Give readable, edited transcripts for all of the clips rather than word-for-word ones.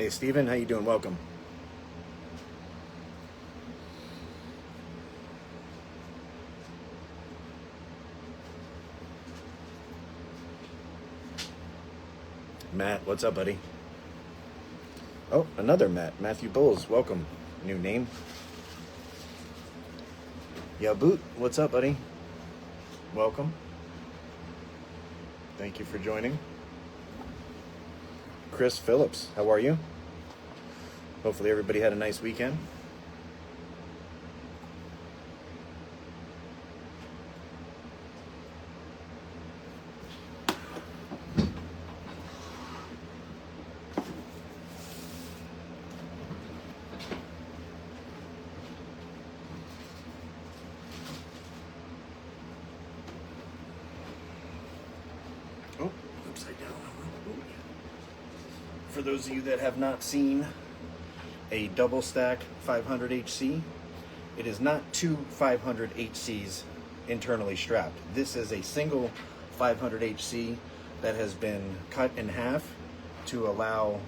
Hey, Steven, how you doing? Welcome. Matt, what's up, buddy? Oh, another Matt. Matthew Bowles, welcome. New name. Yeah, Boot, what's up, buddy? Welcome. Thank you for joining. Chris Phillips, how are you? Hopefully everybody had a nice weekend. Oh, upside down. For those of you that have not seen a double stack 500 HC, it is not two 500 HCs internally strapped. This is a single 500 HC that has been cut in half to allow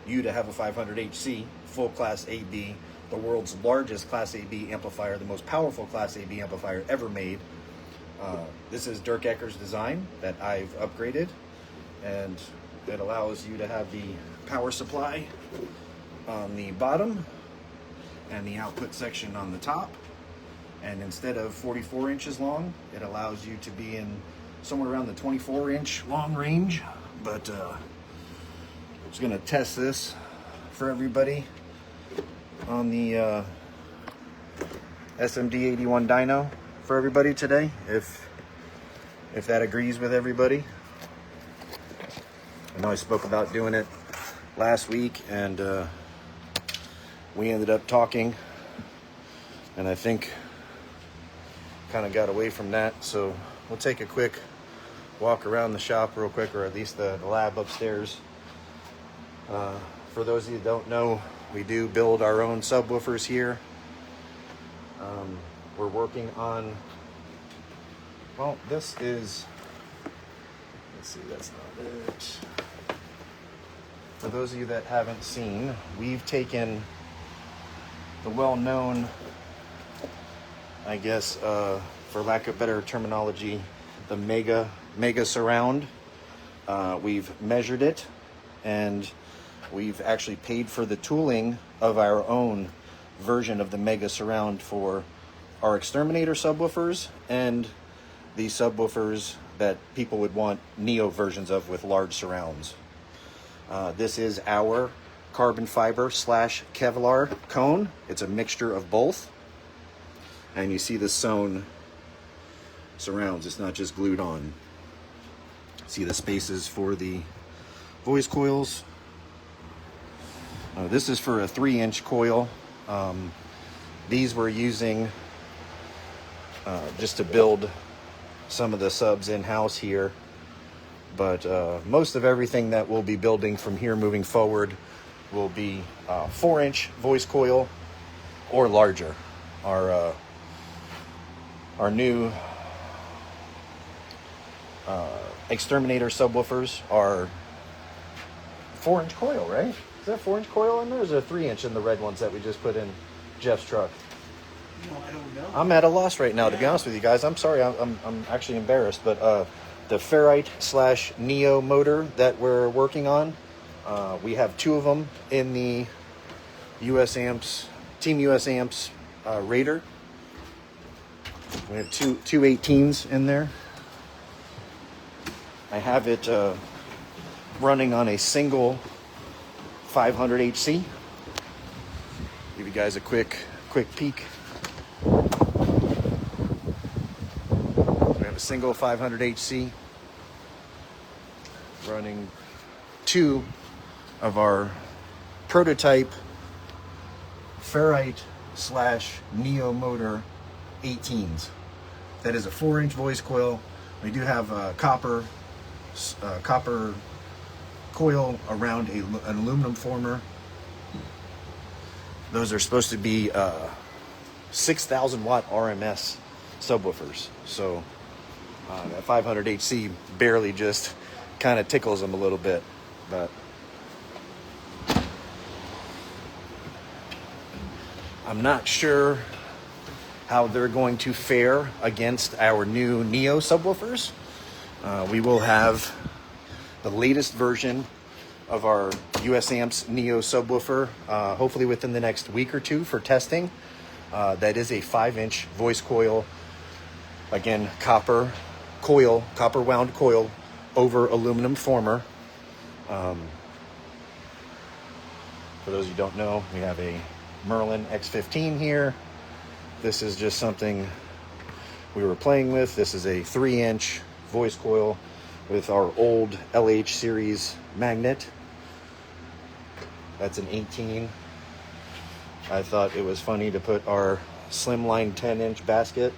you to have a 500 HC full class AB, the world's largest class AB amplifier, the most powerful class AB amplifier ever made. This is Dirk Ecker's design that I've upgraded, and it allows you to have the power supply on the bottom and the output section on the top. And instead of 44 inches long, it allows you to be in somewhere around the 24-inch long range. But I'm just gonna test this for everybody on the SMD81 dyno for everybody today, if that agrees with everybody. I know I spoke about doing it last week, and we ended up talking, and I think kind of got away from that. So we'll take a quick walk around the shop real quick, or at least the lab upstairs. For those of you who don't know, we do build our own subwoofers here. We're working on, well, this is, let's see, that's not it. For those of you that haven't seen, we've taken the well-known, I guess, for lack of better terminology, the mega surround. We've measured it, and we've actually paid for the tooling of our own version of the mega surround for our exterminator subwoofers and the subwoofers that people would want neo versions of with large surrounds. This is our carbon fiber / Kevlar cone. It's a mixture of both. And you see the sewn surrounds. It's not just glued on. See the spaces for the voice coils. This is for a 3-inch coil. These we're using just to build some of the subs in-house here. But most of everything that we'll be building from here moving forward will be 4-inch voice coil or larger. Our new exterminator subwoofers are 4-inch coil, right? Is that 4-inch coil in there, or is there 3-inch in the red ones that we just put in Jeff's truck? No, I don't know. I'm at a loss right now, to be honest with you guys. I'm sorry, I'm actually embarrassed, but the ferrite / neo motor that we're working on, we have 2 of them in the US Amps, Team US Amps Raider. We have two 18s in there. I have it running on a single 500 HC. Give you guys a quick peek. We have a single 500 HC running 2 of our prototype ferrite / neo motor 18s. That is a 4-inch voice coil. We do have a copper coil around an aluminum former. Those are supposed to be 6,000 watt RMS subwoofers. So that 500 HC barely just kind of tickles them a little bit. But I'm not sure how they're going to fare against our new Neo subwoofers. We will have the latest version of our US Amps Neo subwoofer, hopefully within the next week or two for testing. That is a 5-inch voice coil, again, copper wound coil over aluminum former. For those who don't know, we have a Merlin X15 here. This is just something we were playing with. This is a 3-inch voice coil with our old LH series magnet. That's an 18. I thought it was funny to put our slimline 10-inch basket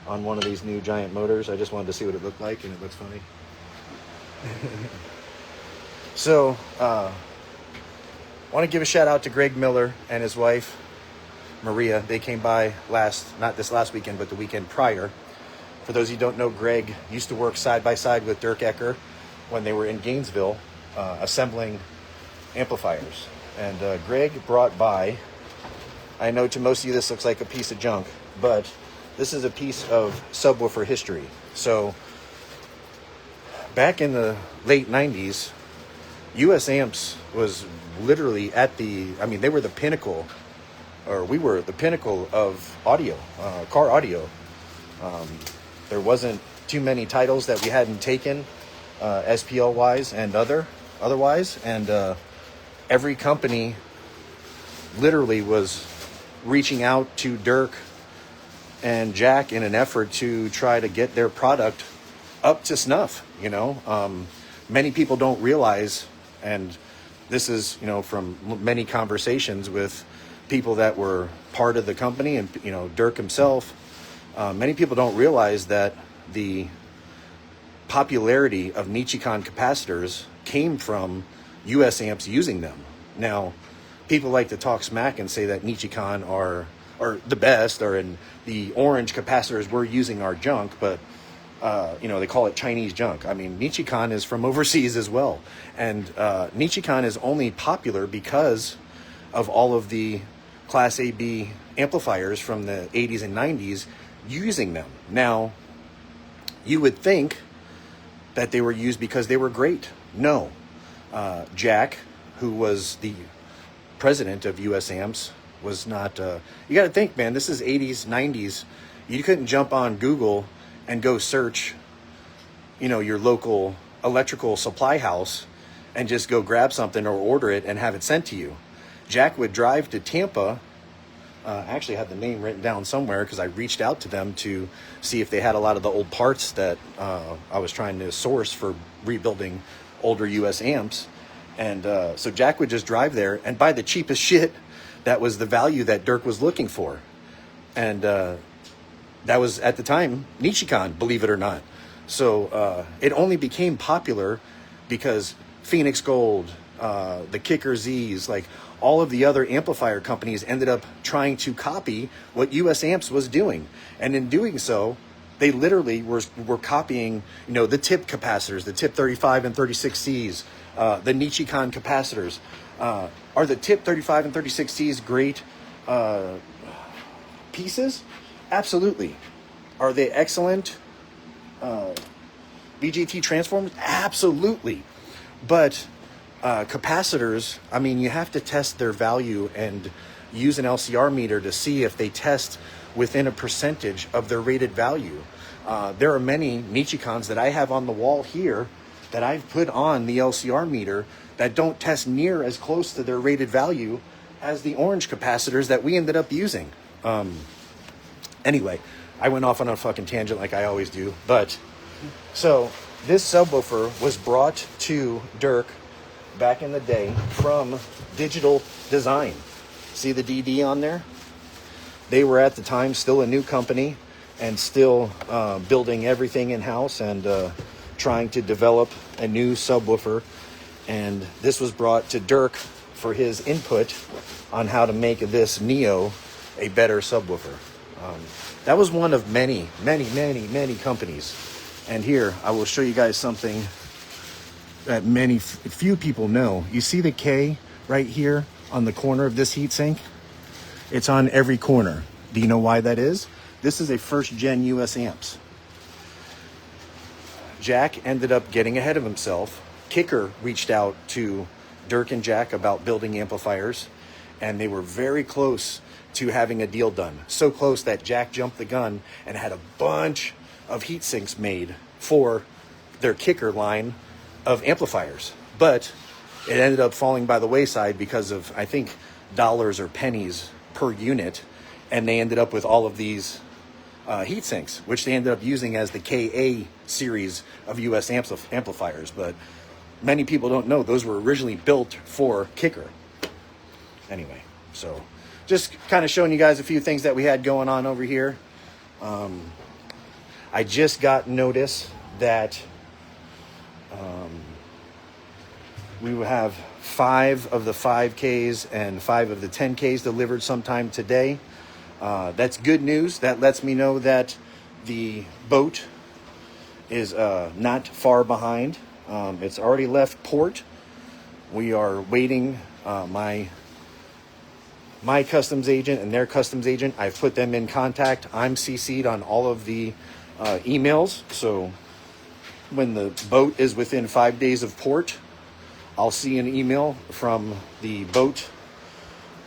on one of these new giant motors. I just wanted to see what it looked like, and it looks funny. So, I want to give a shout out to Greg Miller and his wife, Maria. They came by not this last weekend, but the weekend prior. For those of you who don't know, Greg used to work side by side with Dirk Ecker when they were in Gainesville, assembling amplifiers. And Greg brought by, I know to most of you this looks like a piece of junk, but this is a piece of subwoofer history. So, back in the late 90s, US Amps was literally they were the pinnacle, or we were the pinnacle of audio, car audio. There wasn't too many titles that we hadn't taken, SPL wise and otherwise, and every company literally was reaching out to Dirk and Jack in an effort to try to get their product up to snuff. Many people don't realize, and this is, from many conversations with people that were part of the company and, Dirk himself, many people don't realize that the popularity of Nichicon capacitors came from US Amps using them. Now, people like to talk smack and say that Nichicon are the best, or in the orange capacitors we're using are junk, but they call it Chinese junk. I mean, Nichicon is from overseas as well. And Nichicon is only popular because of all of the Class AB amplifiers from the 80s and 90s using them. Now, you would think that they were used because they were great. No. Jack, who was the president of US Amps, was not... you got to think, man, this is 80s, 90s. You couldn't jump on Google and go search, your local electrical supply house and just go grab something or order it and have it sent to you. Jack would drive to Tampa. I actually had the name written down somewhere because I reached out to them to see if they had a lot of the old parts that I was trying to source for rebuilding older US Amps. And so Jack would just drive there and buy the cheapest shit that was the value that Dirk was looking for. And that was, at the time, Nichicon, believe it or not. So it only became popular because Phoenix Gold, the Kicker Z's, like all of the other amplifier companies ended up trying to copy what US Amps was doing. And in doing so, they literally were copying, the tip capacitors, the tip 35 and 36Cs, the Nichicon capacitors. Are the tip 35 and 36Cs great pieces? Absolutely. Are they excellent BGT transformers? Absolutely. But capacitors, you have to test their value and use an LCR meter to see if they test within a percentage of their rated value. There are many Nichicons that I have on the wall here that I've put on the LCR meter that don't test near as close to their rated value as the orange capacitors that we ended up using. Anyway, I went off on a fucking tangent like I always do. But, so, this subwoofer was brought to Dirk back in the day from Digital Design. See the DD on there? They were at the time still a new company and still building everything in-house and trying to develop a new subwoofer. And this was brought to Dirk for his input on how to make this Neo a better subwoofer. That was one of many companies. And here, I will show you guys something that few people know. You see the K right here on the corner of this heatsink? It's on every corner. Do you know why that is? This is a first gen US amps. Jack ended up getting ahead of himself. Kicker reached out to Dirk and Jack about building amplifiers, and they were very close to having a deal done. So close that Jack jumped the gun and had a bunch of heat sinks made for their Kicker line of amplifiers. But it ended up falling by the wayside because of, I think, dollars or pennies per unit, and they ended up with all of these heat sinks, which they ended up using as the KA series of US amplifiers. But many people don't know those were originally built for Kicker. Anyway, so just kind of showing you guys a few things that we had going on over here. I just got notice that we will have 5 of the 5Ks and 5 of the 10Ks delivered sometime today. That's good news. That lets me know that the boat is not far behind. It's already left port. We are waiting. My customs agent and their customs agent, I've put them in contact. I'm CC'd on all of the emails. So when the boat is within 5 days of port, I'll see an email from the boat,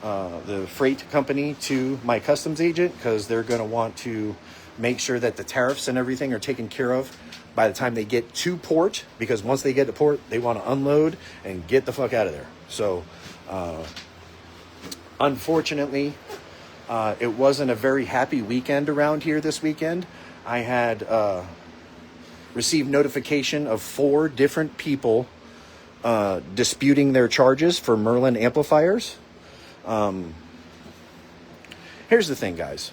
the freight company, to my customs agent, because they're going to want to make sure that the tariffs and everything are taken care of by the time they get to port, because once they get to port, they want to unload and get the fuck out of there. So unfortunately, it wasn't a very happy weekend around here this weekend. I had received notification of 4 different people disputing their charges for Merlin amplifiers. Here's the thing, guys.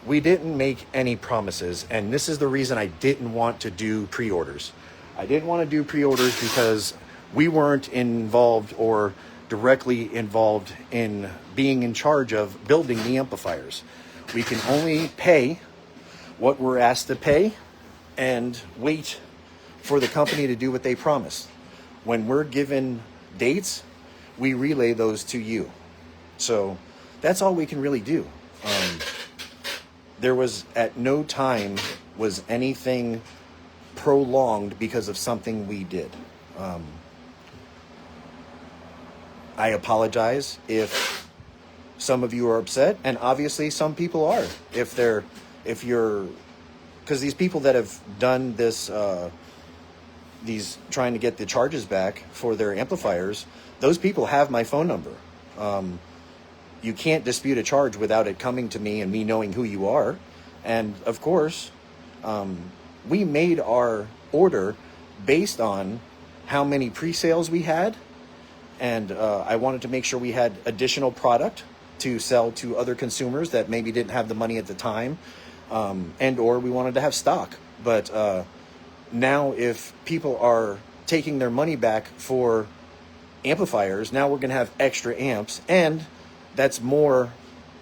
We didn't make any promises, and this is the reason I didn't want to do pre-orders. I didn't want to do pre-orders because we weren't involved or directly involved in being in charge of building the amplifiers. We can only pay what we're asked to pay and wait for the company to do what they promise. When we're given dates, we relay those to you. So that's all we can really do. There was at no time was anything prolonged because of something we did. I apologize if some of you are upset, and obviously some people are. Because these people that have done this, these trying to get the charges back for their amplifiers, those people have my phone number. You can't dispute a charge without it coming to me and me knowing who you are. And of course, we made our order based on how many pre-sales we had. And I wanted to make sure we had additional product to sell to other consumers that maybe didn't have the money at the time. And or we wanted to have stock. But now if people are taking their money back for amplifiers, now we're going to have extra amps, and that's more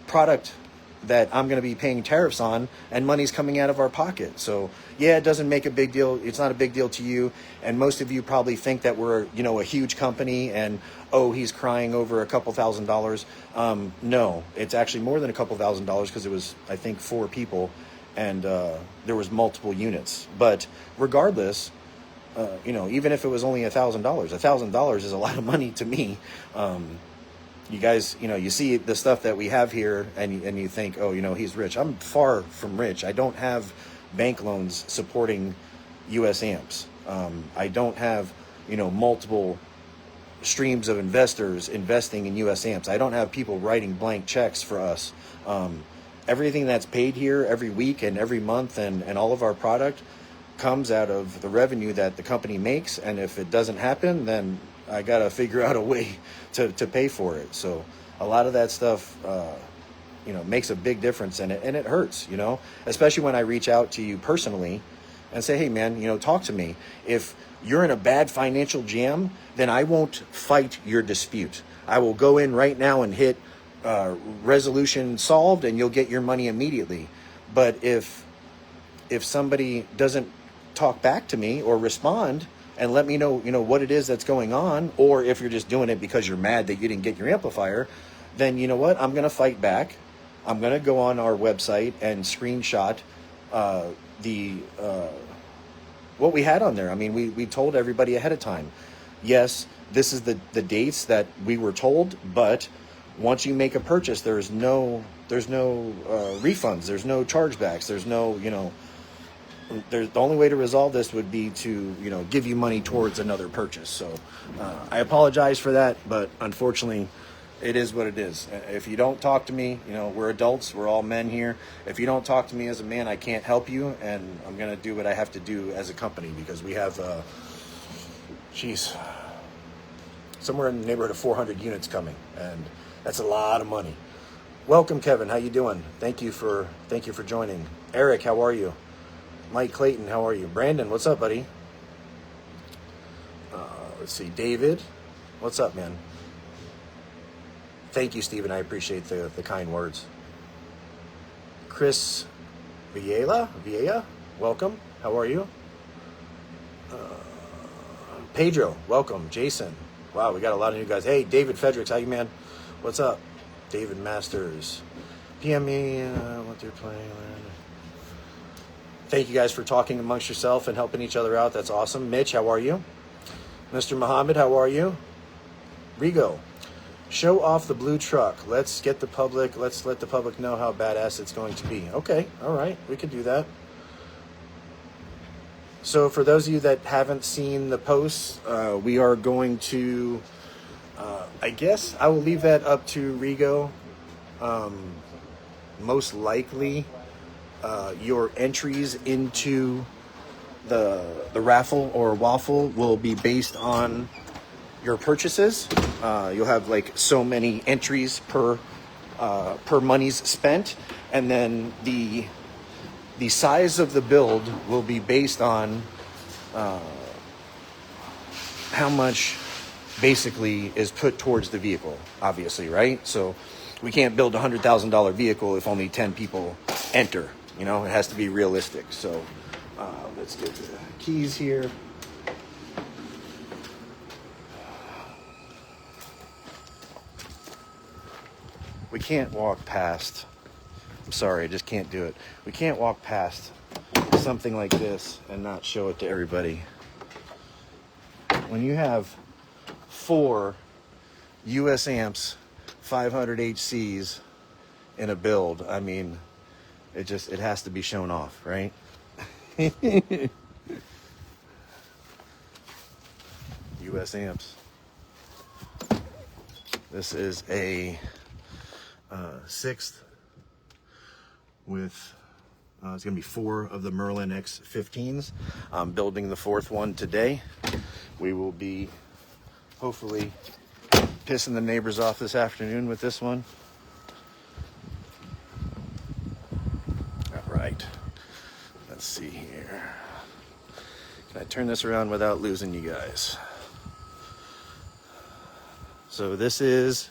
product that I'm going to be paying tariffs on, and money's coming out of our pocket. So yeah, it doesn't make a big deal. It's not a big deal to you, and most of you probably think that we're, a huge company, and he's crying over a couple $1,000s. No, it's actually more than a couple $1,000, because it was, I think, 4 people, and there was multiple units. But regardless, even if it was only $1,000, $1,000 is a lot of money to me. You guys, you see the stuff that we have here, and you think, he's rich. I'm far from rich. I don't have bank loans supporting US amps. I don't have, multiple streams of investors investing in US amps. I don't have people writing blank checks for us. Everything that's paid here every week and every month, and all of our product comes out of the revenue that the company makes. And if it doesn't happen, then I got to figure out a way to pay for it. So a lot of that stuff, makes a big difference, and it hurts, especially when I reach out to you personally and say, hey man, talk to me. If you're in a bad financial jam, then I won't fight your dispute. I will go in right now and hit resolution solved, and you'll get your money immediately. But if somebody doesn't talk back to me or respond and let me know, what it is that's going on, or if you're just doing it because you're mad that you didn't get your amplifier, then you know what? I'm going to fight back. I'm going to go on our website and screenshot the what we had on there. I mean, we told everybody ahead of time. Yes, this is the dates that we were told, but once you make a purchase, there's no refunds, there's no chargebacks, there's no, the only way to resolve this would be to, give you money towards another purchase. So I apologize for that, but unfortunately, it is what it is. If you don't talk to me, we're adults, we're all men here. If you don't talk to me as a man, I can't help you, and I'm going to do what I have to do as a company, because we have, somewhere in the neighborhood of 400 units coming, and that's a lot of money. Welcome, Kevin. How you doing? Thank you for joining. Eric, how are you? Mike Clayton, how are you? Brandon, what's up, buddy? Let's see. David, what's up, man? Thank you, Stephen. I appreciate the kind words. Chris Villa, welcome. How are you? Pedro, welcome. Jason, wow, we got a lot of new guys. Hey, David Fredericks, how you, man? What's up? David Masters, PM me what they're playing. Thank you guys for talking amongst yourself and helping each other out. That's awesome. Mitch, how are you? Mr. Muhammad, how are you? Rigo, show off the blue truck. Let's let the public know how badass it's going to be. Okay, all right, we could do that. So for those of you that haven't seen the posts, we are going to, I guess I will leave that up to Rigo. Most likely, your entries into the raffle or waffle will be based on your purchases. You'll have like so many entries per monies spent, and then the size of the build will be based on how much basically is put towards the vehicle, obviously, right? So we can't build a $100,000 vehicle if only 10 people enter. It has to be realistic. So let's get the keys here. We can't walk past, I'm sorry, I just can't do it. We can't walk past something like this and not show it to everybody. When you have 4 US amps, 500 HCs in a build, I mean, it has to be shown off, right? US amps. This is a 6th with it's gonna be 4 of the Merlin X15s. I'm building the 4th one today. We will be hopefully pissing the neighbors off this afternoon with this one. All right, let's see here. Can I turn this around without losing you guys? So this is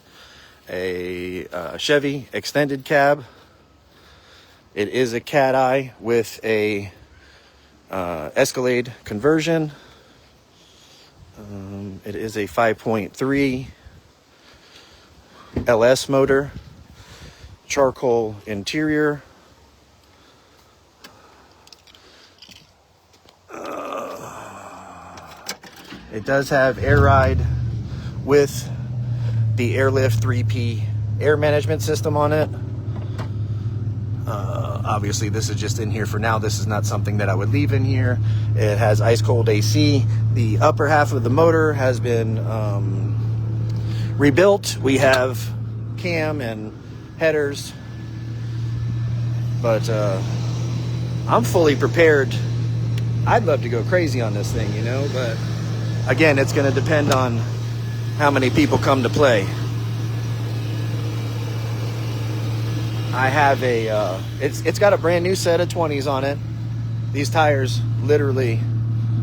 a Chevy extended cab. It is a cat eye with a Escalade conversion. It is a 5.3 LS motor, charcoal interior. It does have air ride with the Airlift 3P air management system on it. Obviously, this is just in here for now. This is not something that I would leave in here. It has ice cold AC. The upper half of the motor has been rebuilt. We have cam and headers, but I'm fully prepared. I'd love to go crazy on this thing, but again, it's going to depend on how many people come to play. I have it's got a brand new set of 20s on it. These tires, literally,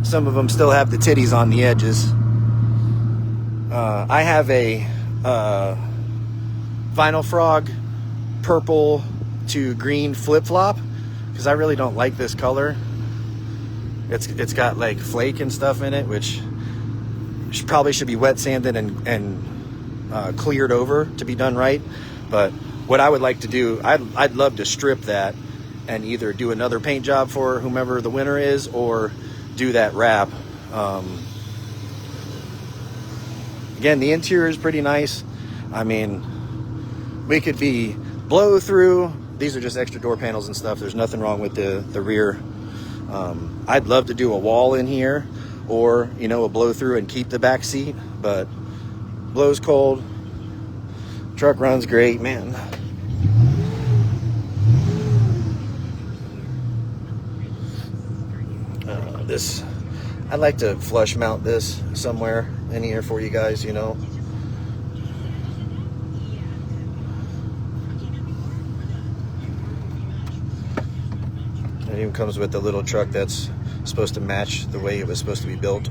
some of them still have the titties on the edges. I have a Vinyl Frog purple to green flip-flop because I really don't like this color. It's got like flake and stuff in it, which probably should be wet sanded and cleared over to be done right. But what I would like to do, I'd love to strip that and either do another paint job for whomever the winner is, or do that wrap. Again, the interior is pretty nice. I mean, we could be blow through. These are just extra door panels and stuff. There's nothing wrong with the rear. I'd love to do a wall in here, or, you know, a blow through and keep the back seat, but blows cold. Truck runs great, man. This, I'd like to flush mount this somewhere in here for you guys, you know. It even comes with a little truck that's supposed to match the way it was supposed to be built.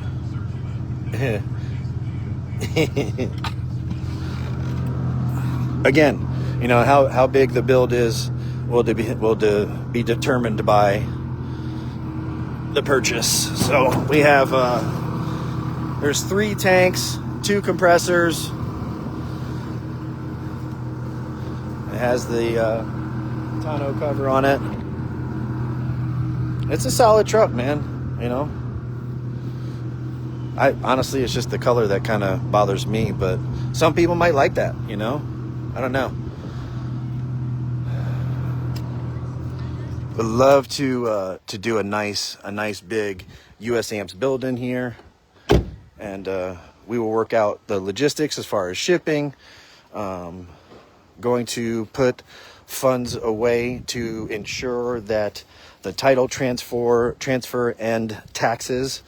Again, you know, how big the build is will be determined by the purchase. So we have there's 3 tanks, 2 compressors. It has the tonneau cover on it. It's a solid truck, man. You know, honestly, it's just the color that kind of bothers me, but some people might like that, you know. I don't know. Would love to do a nice big US Amps build in here, and we will work out the logistics as far as shipping. Going to put funds away to ensure that the title transfer and taxes,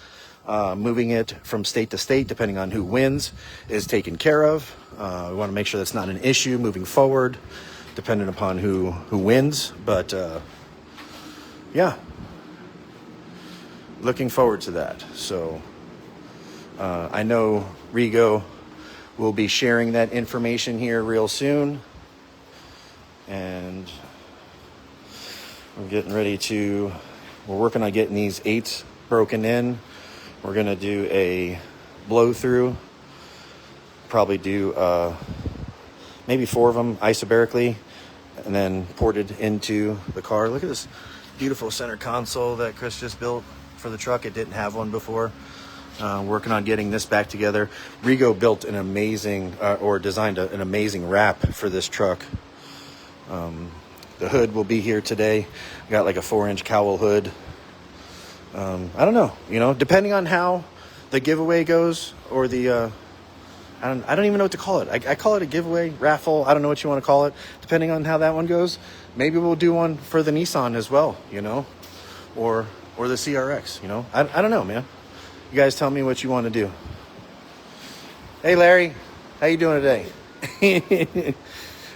moving it from state to state, depending on who wins, is taken care of. We want to make sure that's not an issue moving forward, depending upon who wins. But yeah, looking forward to that. So I know Rigo will be sharing that information here real soon, and we're working on getting these 8s broken in. We're gonna do a blow through, probably do maybe 4 of them isobarically, and then ported into the car. Look at this beautiful center console that Chris just built for the truck. It didn't have one before. Working on getting this back together. Rigo built an amazing, or designed an amazing wrap for this truck. The hood will be here today. Got like a 4-inch cowl hood. I don't know, you know, depending on how the giveaway goes, or the I don't even know what to call it. I call it a giveaway, raffle. I don't know what you want to call it. Depending on how that one goes, maybe we'll do one for the Nissan as well, you know, or the CRX, you know. I don't know, man. You guys tell me what you want to do. Hey, Larry, how you doing today?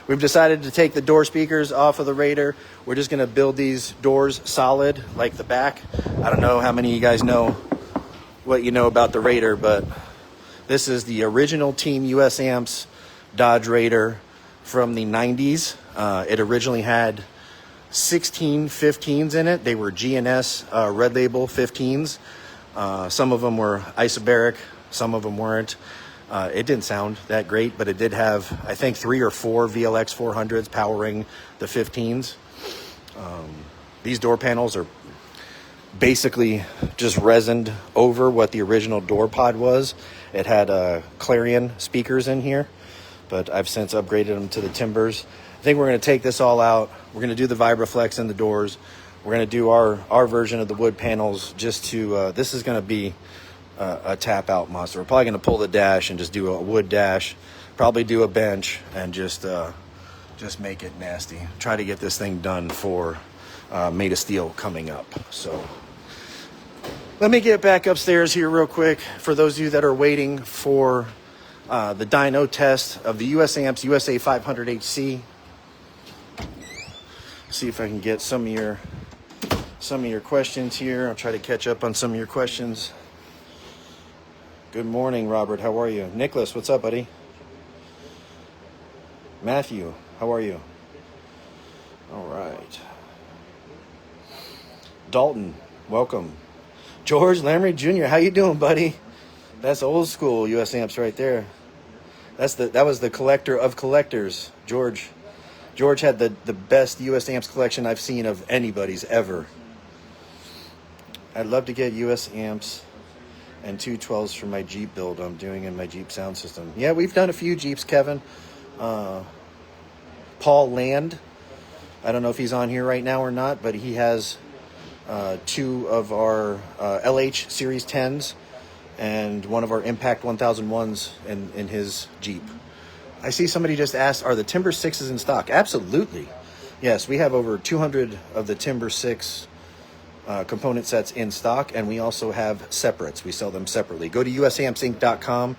We've decided to take the door speakers off of the Raider. We're just going to build these doors solid, like the back. I don't know how many of you guys know what you know about the Raider, but this is the original Team US Amps Dodge Raider from the 90s. It originally had 16 15s in it. They were G&S Red Label 15s. Some of them were isobaric, some of them weren't. It didn't sound that great, but it did have, I think, 3 or 4 VLX 400s powering the 15s. These door panels are basically just resined over what the original door pod was. It had Clarion speakers in here, but I've since upgraded them to the timbers. I think we're going to take this all out. We're going to do the Vibraflex in the doors. We're going to do our version of the wood panels, just to, this is going to be a tap out monster. We're probably going to pull the dash and just do a wood dash, probably do a bench, and just make it nasty. Try to get this thing done for Made of Steel coming up. So let me get back upstairs here real quick. For those of you that are waiting for the dyno test of the US Amps USA 500 HC, see if I can get some of your questions here. I'll try to catch up on some of your questions. Good morning, Robert. How are you? Nicholas, what's up, buddy? Matthew, how are you? All right. Dalton, welcome. George Lamry Jr., how you doing, buddy? That's old school US Amps right there. That was the collector of collectors, George. George had the best US amps collection I've seen of anybody's ever. I'd love to get US amps and 212s for my Jeep build I'm doing in my Jeep sound system. Yeah, we've done a few Jeeps, Kevin. Paul Land, I don't know if he's on here right now or not, but he has 2 of our LH Series 10s and one of our Impact 1001s in his Jeep. I see somebody just asked, are the Timber 6s in stock? Absolutely. Yes, we have over 200 of the Timber 6 component sets in stock, and we also have separates. We sell them separately. Go to usampsinc.com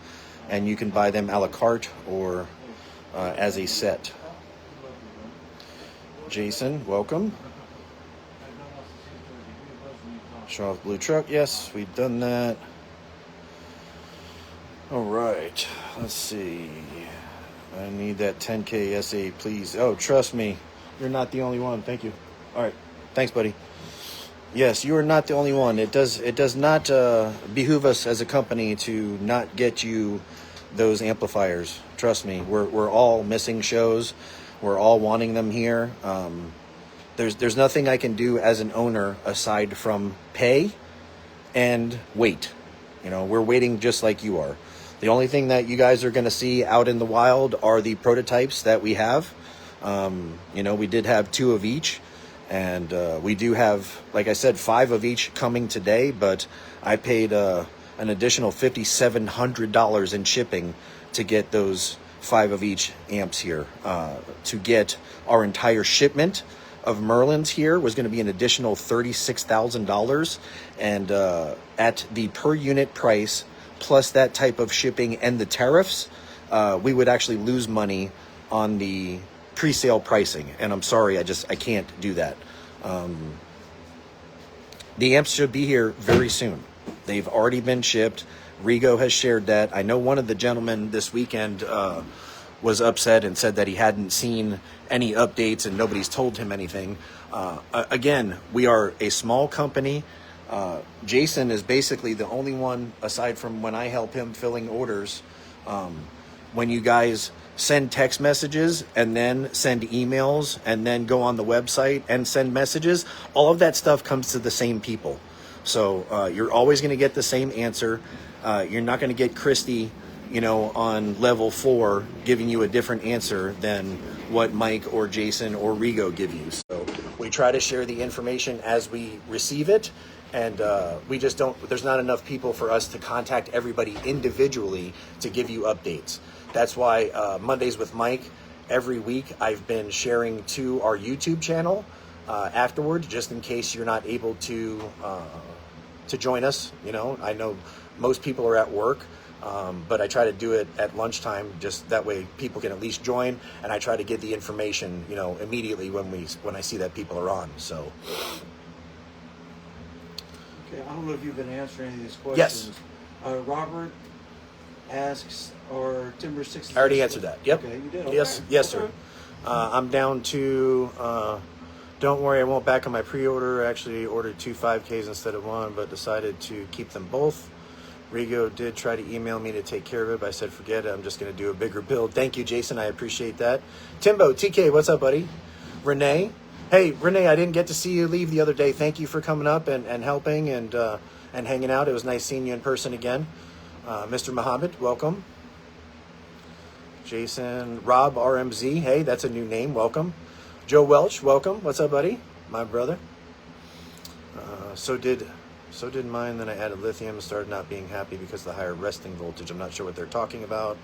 and you can buy them a la carte or as a set. Jason, welcome. Show off blue truck. Yes, we've done that. All right, let's see. I need that 10K SA, please. Oh, trust me, you're not the only one. Thank you. All right, thanks, buddy. Yes, you are not the only one. It does not behoove us as a company to not get you those amplifiers. Trust me, we're all missing shows. We're all wanting them here. There's nothing I can do as an owner aside from pay and wait. You know, we're waiting just like you are. The only thing that you guys are going to see out in the wild are the prototypes that we have. You know, we did have 2 of each, and we do have, like I said, 5 of each coming today, but I paid an additional $5,700 in shipping to get those 5 of each amps here. To get our entire shipment of Merlins here was going to be an additional $36,000, and at the per unit price plus that type of shipping and the tariffs, we would actually lose money on the pre-sale pricing, and I'm sorry, I can't do that. The amps should be here very soon. They've already been shipped. Rigo has shared that. I know one of the gentlemen this weekend was upset and said that he hadn't seen any updates and nobody's told him anything. Again, we are a small company. Jason is basically the only one, aside from when I help him filling orders. When you guys send text messages and then send emails and then go on the website and send messages, all of that stuff comes to the same people. So you're always going to get the same answer. You're not going to get Christy, you know, on level 4 giving you a different answer than what Mike or Jason or Rigo give you. So we try to share the information as we receive it. And we just don't, there's not enough people for us to contact everybody individually to give you updates. That's why Mondays with Mike, every week I've been sharing to our YouTube channel afterward, just in case you're not able to join us. You know, I know most people are at work, but I try to do it at lunchtime, just that way people can at least join, and I try to get the information, you know, immediately when I see that people are on. So. Okay, I don't know if you've been answering any of these questions. Yes. Robert asks, are Timber 6? I already answered that. Yep. Okay, you did. Okay. Yes, sir. I'm down to, don't worry, I won't back on my pre-order. I actually ordered 2 5Ks instead of 1, but decided to keep them both. Rigo did try to email me to take care of it, but I said, forget it. I'm just going to do a bigger build. Thank you, Jason. I appreciate that. Timbo, TK, what's up, buddy? Renee. Hey, Renee, I didn't get to see you leave the other day. Thank you for coming up and helping and hanging out. It was nice seeing you in person again. Mr. Muhammad, welcome. Jason, Rob RMZ, hey, that's a new name. Welcome. Joe Welch, welcome. What's up, buddy? My brother. So did mine. Then I added lithium and started not being happy because of the higher resting voltage. I'm not sure what they're talking about.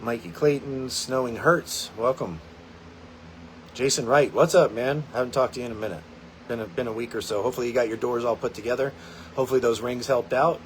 Mikey Clayton, Snowing Hurts, welcome. Jason Wright, what's up, man? Haven't talked to you in a minute. Been a week or so. Hopefully you got your doors all put together. Hopefully those rings helped out.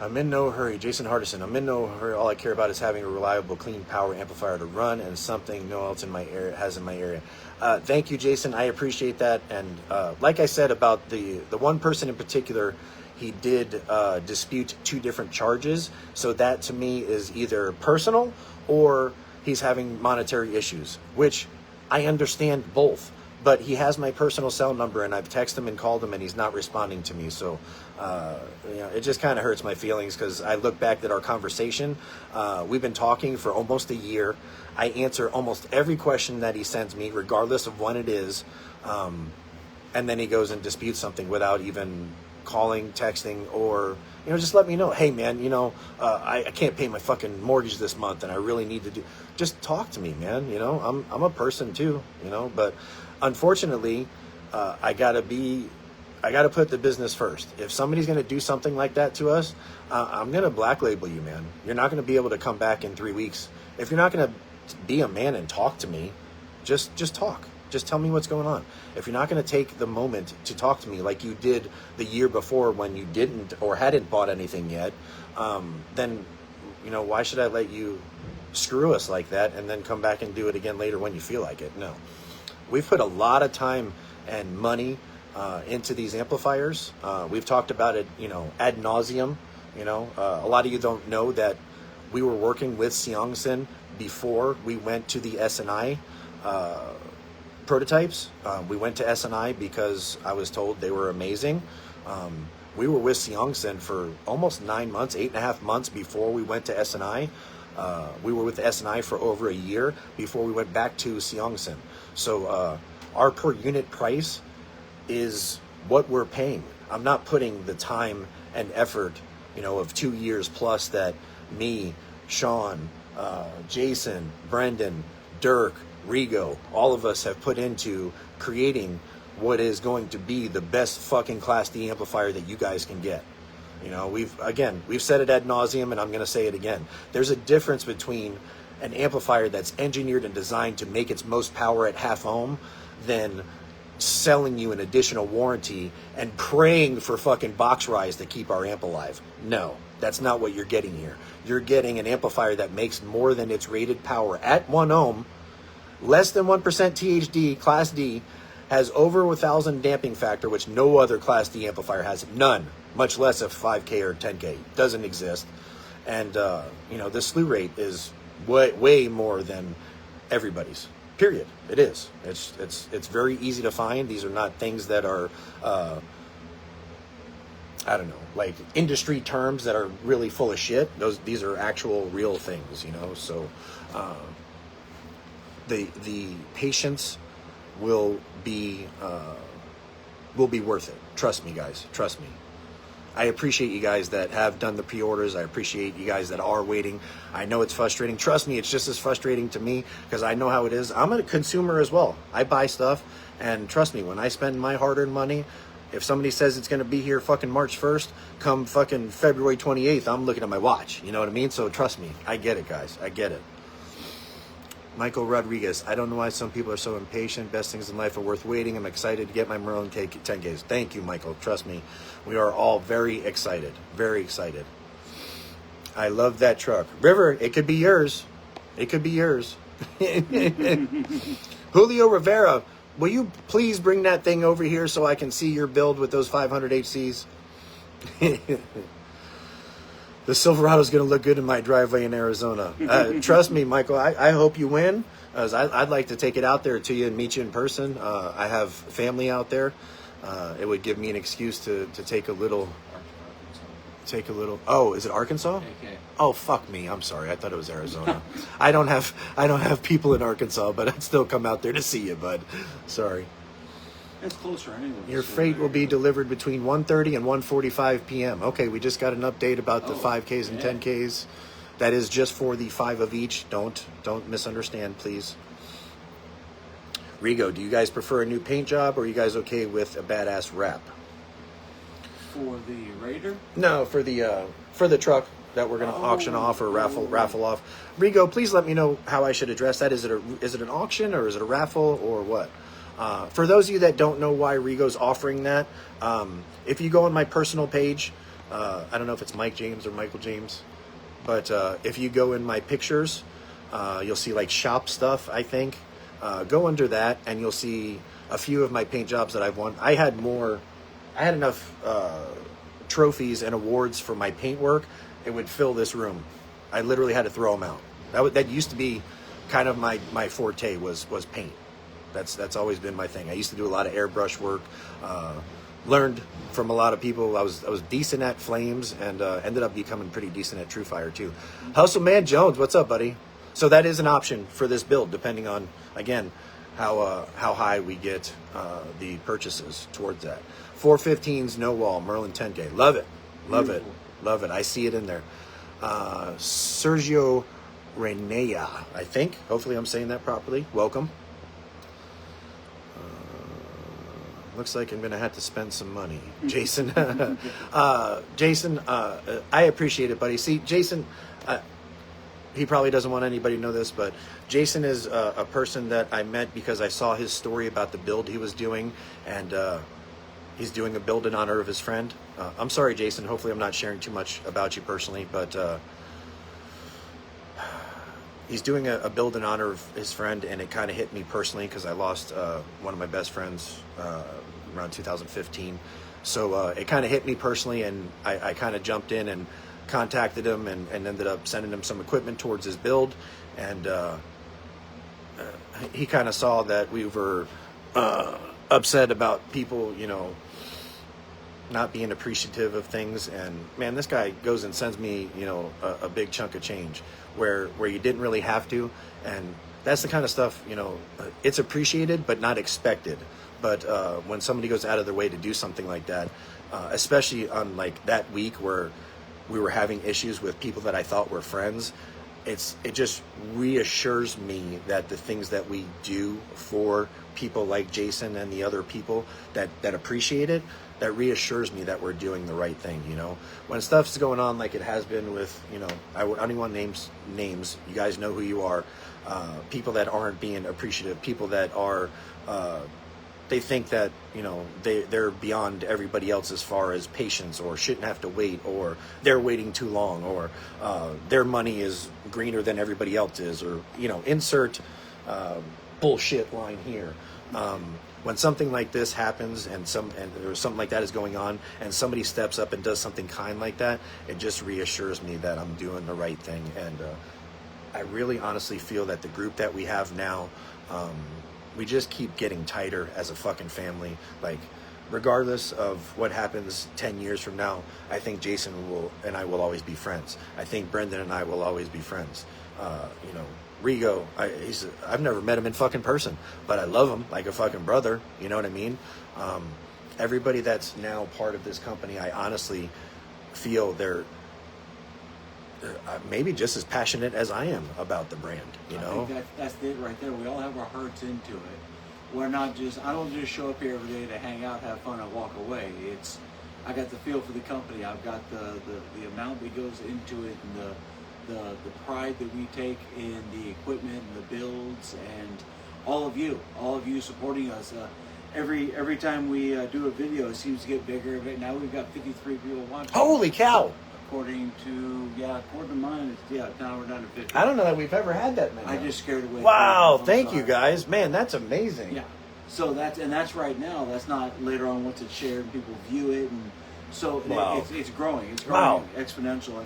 I'm in no hurry. Jason Hardison, I'm in no hurry. All I care about is having a reliable, clean power amplifier to run and something no one else in my area has in my area. Thank you, Jason. I appreciate that. And like I said about the one person in particular, he did dispute 2 different charges. So that to me is either personal or he's having monetary issues, which I understand both. but he has my personal cell number, and I've texted him and called him, and he's not responding to me. So, it just kind of hurts my feelings because I look back at our conversation. We've been talking for almost a year. I answer almost every question that he sends me, regardless of when it is. And then he goes and disputes something without even calling, texting, or, just let me know. Hey, man, I can't pay my fucking mortgage this month, and I really need to do. Just talk to me, man. I'm a person too. But unfortunately, I gotta put the business first. If somebody's gonna do something like that to us, I'm gonna black label you, man. You're not gonna be able to come back in 3 weeks. If you're not gonna be a man and talk to me, just talk. Just tell me what's going on. If you're not going to take the moment to talk to me like you did the year before when you didn't or hadn't bought anything yet, then, why should I let you screw us like that and then come back and do it again later when you feel like it? No. We've put a lot of time and money into these amplifiers. We've talked about it, ad nauseum. A lot of you don't know that we were working with Seongsin before we went to the S&I prototypes. We went to S&I because I was told they were amazing. We were with Seongsin for almost 9 months, 8.5 months before we went to S&I. We were with S&I for over a year before we went back to Seongsin. So our per unit price is what we're paying. I'm not putting the time and effort, of 2 years plus that me, Sean, Jason, Brendan, Dirk, Rigo, all of us have put into creating what is going to be the best fucking Class D amplifier that you guys can get. We've said it ad nauseum, and I'm going to say it again. There's a difference between an amplifier that's engineered and designed to make its most power at half ohm than selling you an additional warranty and praying for fucking box rise to keep our amp alive. No, that's not what you're getting here. You're getting an amplifier that makes more than its rated power at 1 ohm, less than 1% THD, Class D, has over 1,000 damping factor, which no other Class D amplifier has. None, much less a 5K or 10K. Doesn't exist. And, the slew rate is way more than everybody's. Period. It is. It's very easy to find. These are not things that are, like industry terms that are really full of shit. These are actual real things, so... The patience will be worth it. Trust me, guys. Trust me. I appreciate you guys that have done the pre-orders. I appreciate you guys that are waiting. I know it's frustrating. Trust me, it's just as frustrating to me because I know how it is. I'm a consumer as well. I buy stuff, and trust me, when I spend my hard-earned money, if somebody says it's going to be here fucking March 1st, come fucking February 28th, I'm looking at my watch. You know what I mean? So trust me. I get it, guys. I get it. Michael Rodriguez, I don't know why some people are so impatient. Best things in life are worth waiting. I'm excited to get my Merlin 10Ks. Thank you, Michael. Trust me. We are all very excited. Very excited. I love that truck. River, it could be yours. It could be yours. Julio Rivera, will you please bring that thing over here so I can see your build with those 500 HCs? The Silverado's going to look good in my driveway in Arizona. Trust me, Michael, I hope you win. As I'd like to take it out there to you and meet you in person. I have family out there. It would give me an excuse to take a little... Oh, is it Arkansas? Okay. Oh, fuck me. I'm sorry. I thought it was Arizona. I don't have people in Arkansas, but I'd still come out there to see you, bud. Sorry. It's closer anyway. Your freight will be delivered between 1:30 and 1:45 p.m. Okay, we just got an update about the 5Ks and 10Ks. That is just for the 5 of each. Don't misunderstand, please. Rigo, do you guys prefer a new paint job, or are you guys okay with a badass wrap? For the Raider? No, for the truck that we're going to auction off or raffle off. Rigo, please let me know how I should address that. Is it an auction, or is it a raffle, or what? For those of you that don't know why Rigo's offering that, if you go on my personal page, I don't know if it's Mike James or Michael James, but if you go in my pictures, you'll see like shop stuff, I think. Go under that and you'll see a few of my paint jobs that I've won. I had enough trophies and awards for my paint work. It would fill this room. I literally had to throw them out. That used to be kind of my forte was paint. That's always been my thing. I used to do a lot of airbrush work. Learned from a lot of people. I was decent at flames, and ended up becoming pretty decent at True Fire too. Hustle Man Jones, what's up, buddy? So that is an option for this build, depending on, again, how high we get the purchases towards that. 415s, no wall, Merlin 10K. Love it. Love it. Love it. I see it in there. Sergio Renea, I think. Hopefully I'm saying that properly. Welcome. Looks like I'm going to have to spend some money. Jason. Jason, I appreciate it, buddy. See, Jason, he probably doesn't want anybody to know this, but Jason is a person that I met because I saw his story about the build he was doing, and he's doing a build in honor of his friend. I'm sorry, Jason. Hopefully I'm not sharing too much about you personally, but he's doing a build in honor of his friend, and it kind of hit me personally because I lost one of my best friends around 2015. So it kind of hit me personally, and I kind of jumped in and contacted him and ended up sending him some equipment towards his build. And he kind of saw that we were upset about people, you know, not being appreciative of things. And man, this guy goes and sends me, you know, a big chunk of change where you didn't really have to. And that's the kind of stuff, you know, it's appreciated but not expected. But when somebody goes out of their way to do something like that, especially on like that week where we were having issues with people that I thought were friends, it just reassures me that the things that we do for people like Jason and the other people that appreciate it, that reassures me that we're doing the right thing. You know, when stuff's going on like it has been with, you know, I don't even want names. You guys know who you are. People that aren't being appreciative, people that are they think that, you know, they're beyond everybody else as far as patience, or shouldn't have to wait, or they're waiting too long, or their money is greener than everybody else is, or, you know, insert bullshit line here. When something like this happens and there's something like that is going on and somebody steps up and does something kind like that, it just reassures me that I'm doing the right thing. And I really honestly feel that the group that we have now, we just keep getting tighter as a fucking family. Like, regardless of what happens 10 years from now, I think Jason and I will always be friends. I think Brendan and I will always be friends. You know, Rigo, I've never met him in fucking person, but I love him like a fucking brother. You know what I mean? Everybody that's now part of this company, I honestly feel they're maybe just as passionate as I am about the brand, you know? I think that's it right there. We all have our hearts into it. We're not just, I don't just show up here every day to hang out, have fun, and walk away. It's, I got the feel for the company. I've got the amount that goes into it, and the pride that we take in the equipment and the builds, and all of you supporting us. Every time we do a video, it seems to get bigger. Now we've got 53 people watching. Holy cow! According to mine, now we're down to 50. I don't know that we've ever had that many. I just scared away. Wow, thank you guys. Man, that's amazing. Yeah. So that's right now. That's not later on once it's shared and people view it, and so wow. it's growing. It's growing wow. exponential,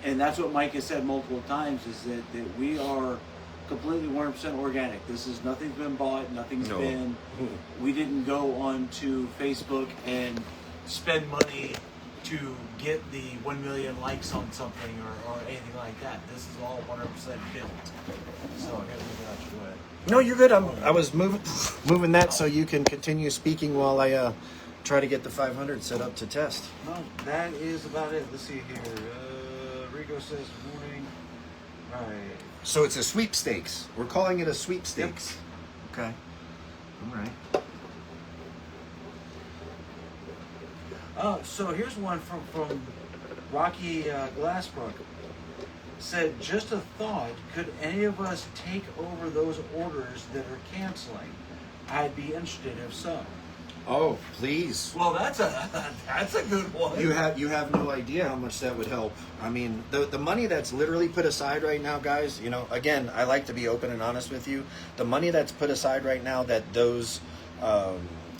and that's what Mike has said multiple times, is that we are completely 100% organic. This is, nothing's been bought, nothing's been. We didn't go on to Facebook and spend money to get the 1 million likes on something or anything like that. This is all 100% built. So I gotta move out your way. No, you're good. I was moving that so you can continue speaking while I try to get the 500 set up to test. No, that is about it. Let's see here. Rigo says morning. All right. So it's a sweepstakes. We're calling it a sweepstakes. Yep. Okay. All right. So here's one from Rocky Glassbrook. Said, just a thought, could any of us take over those orders that are canceling? I'd be interested if so. Oh, please. Well, that's a good one. You have no idea how much that would help. I mean, the money that's literally put aside right now, guys, you know, again, I like to be open and honest with you. The money that's put aside right now that those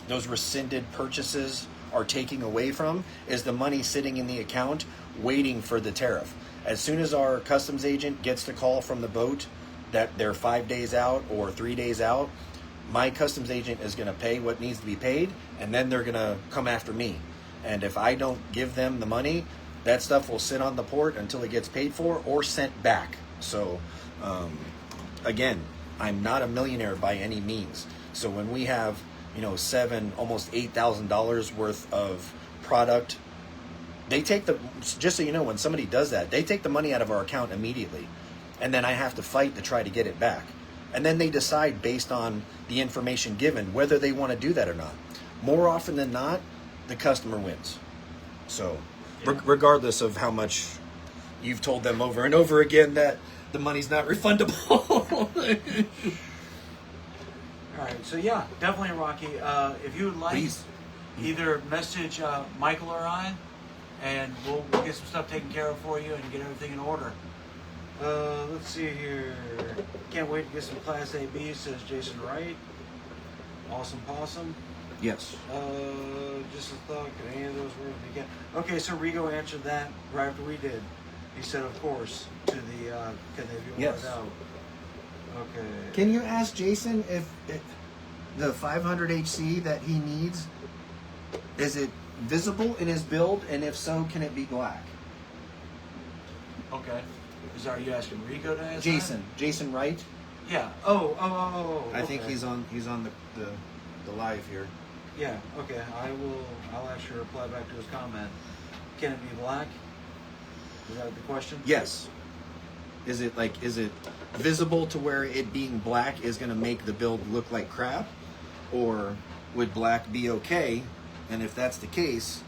rescinded purchases are taking away from is the money sitting in the account waiting for the tariff. As soon as our customs agent gets the call from the boat that they're 5 days out or 3 days out, my customs agent is going to pay what needs to be paid, and then they're going to come after me. And if I don't give them the money, that stuff will sit on the port until it gets paid for or sent back. So, again, I'm not a millionaire by any means. So when we have, almost $8,000 worth of product, they take just so you know, when somebody does that, they take the money out of our account immediately. And then I have to fight to try to get it back. And then they decide based on the information given whether they want to do that or not. More often than not, the customer wins. So, regardless of how much you've told them over and over again that the money's not refundable. All right, so yeah, definitely, Rocky. If you would like, Please. either message Michael or I, and we'll get some stuff taken care of for you and get everything in order. Let's see here. Can't wait to get some Class A B's, says Jason Wright. Awesome possum. Yes. Just a thought, could any of those words begin? Okay, so Rigo answered that right after we did. He said, of course, to the, can they be ordered out? Okay. Can you ask Jason if the 500 HC that he needs, is it visible in his build? And if so, can it be black? Okay. Are you asking Rico to ask Jason Wright? that? Yeah. Oh. I think okay. he's on the live here. Yeah, okay. I'll actually reply back to his comment. Can it be black? Is that the question? Yes. Is it visible to where it being black is going to make the build look like crap? Or would black be okay? And if that's the case,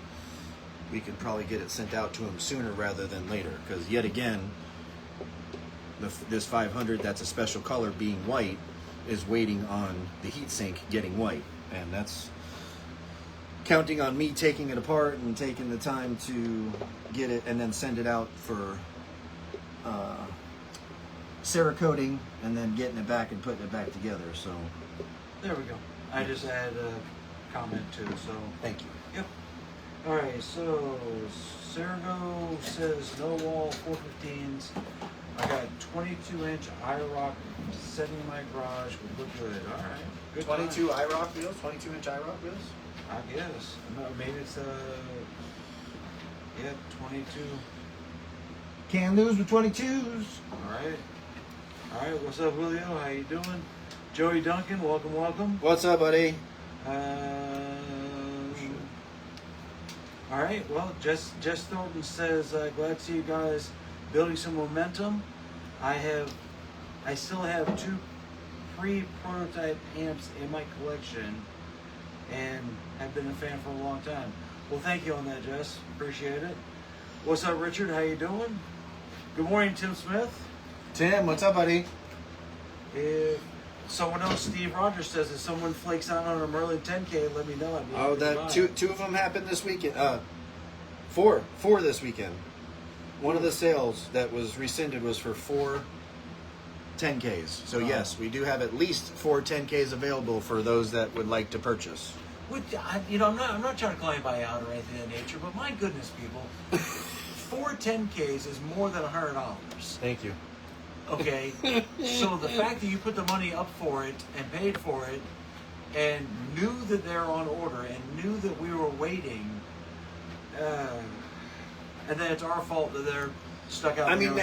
we could probably get it sent out to him sooner rather than later. Because yet again, this 500 that's a special color being white is waiting on the heatsink getting white. And that's counting on me taking it apart and taking the time to get it and then send it out for Cerakoting and then getting it back and putting it back together. So there we go. I just add a comment too, so. Thank you. Yep. Alright, so Sergo says no wall 415s. I got 22-inch IROC setting in my garage would look good. Alright. Good 22 IROC wheels? 22-inch IROC wheels? I guess. No, maybe it's 22. Can't lose with 22s. Alright, what's up, Julio? How you doing? Joey Duncan, welcome. What's up, buddy? Alright, well, Jess Thornton says, glad to see you guys building some momentum. I still have 2 pre-prototype amps in my collection and have been a fan for a long time. Well, thank you on that, Jess. Appreciate it. What's up, Richard? How you doing? Good morning, Tim Smith. Tim, what's up, buddy? If someone else, Steve Rogers says, if someone flakes out on a Merlin 10K, let me know. I'd be happy to buy it. Two of them happened this weekend. Four this weekend. One of the sales that was rescinded was for 4 10Ks. So yes, we do have at least 4 10Ks available for those that would like to purchase. I'm not trying to call anybody out or anything of that nature, but my goodness, people, 4 10Ks is more than $100. Thank you. Okay, so the fact that you put the money up for it and paid for it, and knew that they're on order and knew that we were waiting, and then it's our fault that they're stuck out. No,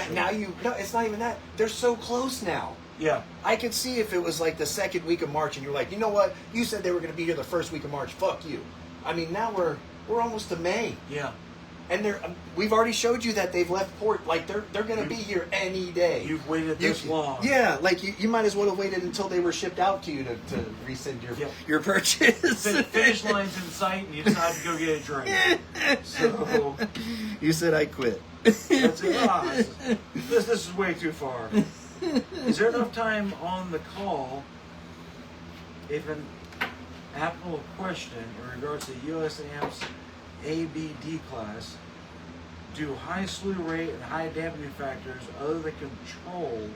it's not even that. They're so close now. Yeah. I could see if it was like the second week of March and you're like, you know what? You said they were going to be here the first week of March. Fuck you. I mean, now we're almost to May. Yeah. And we've already showed you that they've left port. Like they're going to be here any day. You've waited this long. Yeah, like you might as well have waited until they were shipped out to you to rescind your purchase. Finish line's in sight, and you decide to go get a drink. So you said I quit. That's it. This is way too far. Is there enough time on the call if an applicable question in regards to US AMP's ABD class, do high slew rate and high dampening factors other than control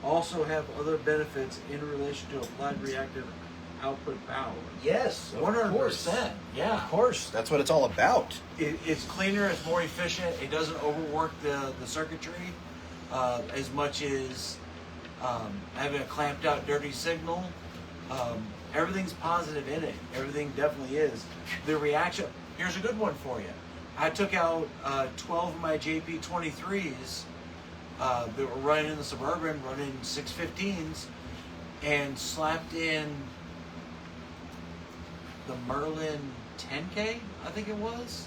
also have other benefits in relation to applied reactive output power? Yes, 100%. Yeah, of course. That's what it's all about. It's cleaner. It's more efficient. It doesn't overwork the circuitry as much as having a clamped out dirty signal. Everything's positive in it. Everything definitely is. The reaction. Here's a good one for you. I took out 12 of my JP23s that were running in the Suburban, running 615s, and slapped in the Merlin 10K, I think it was.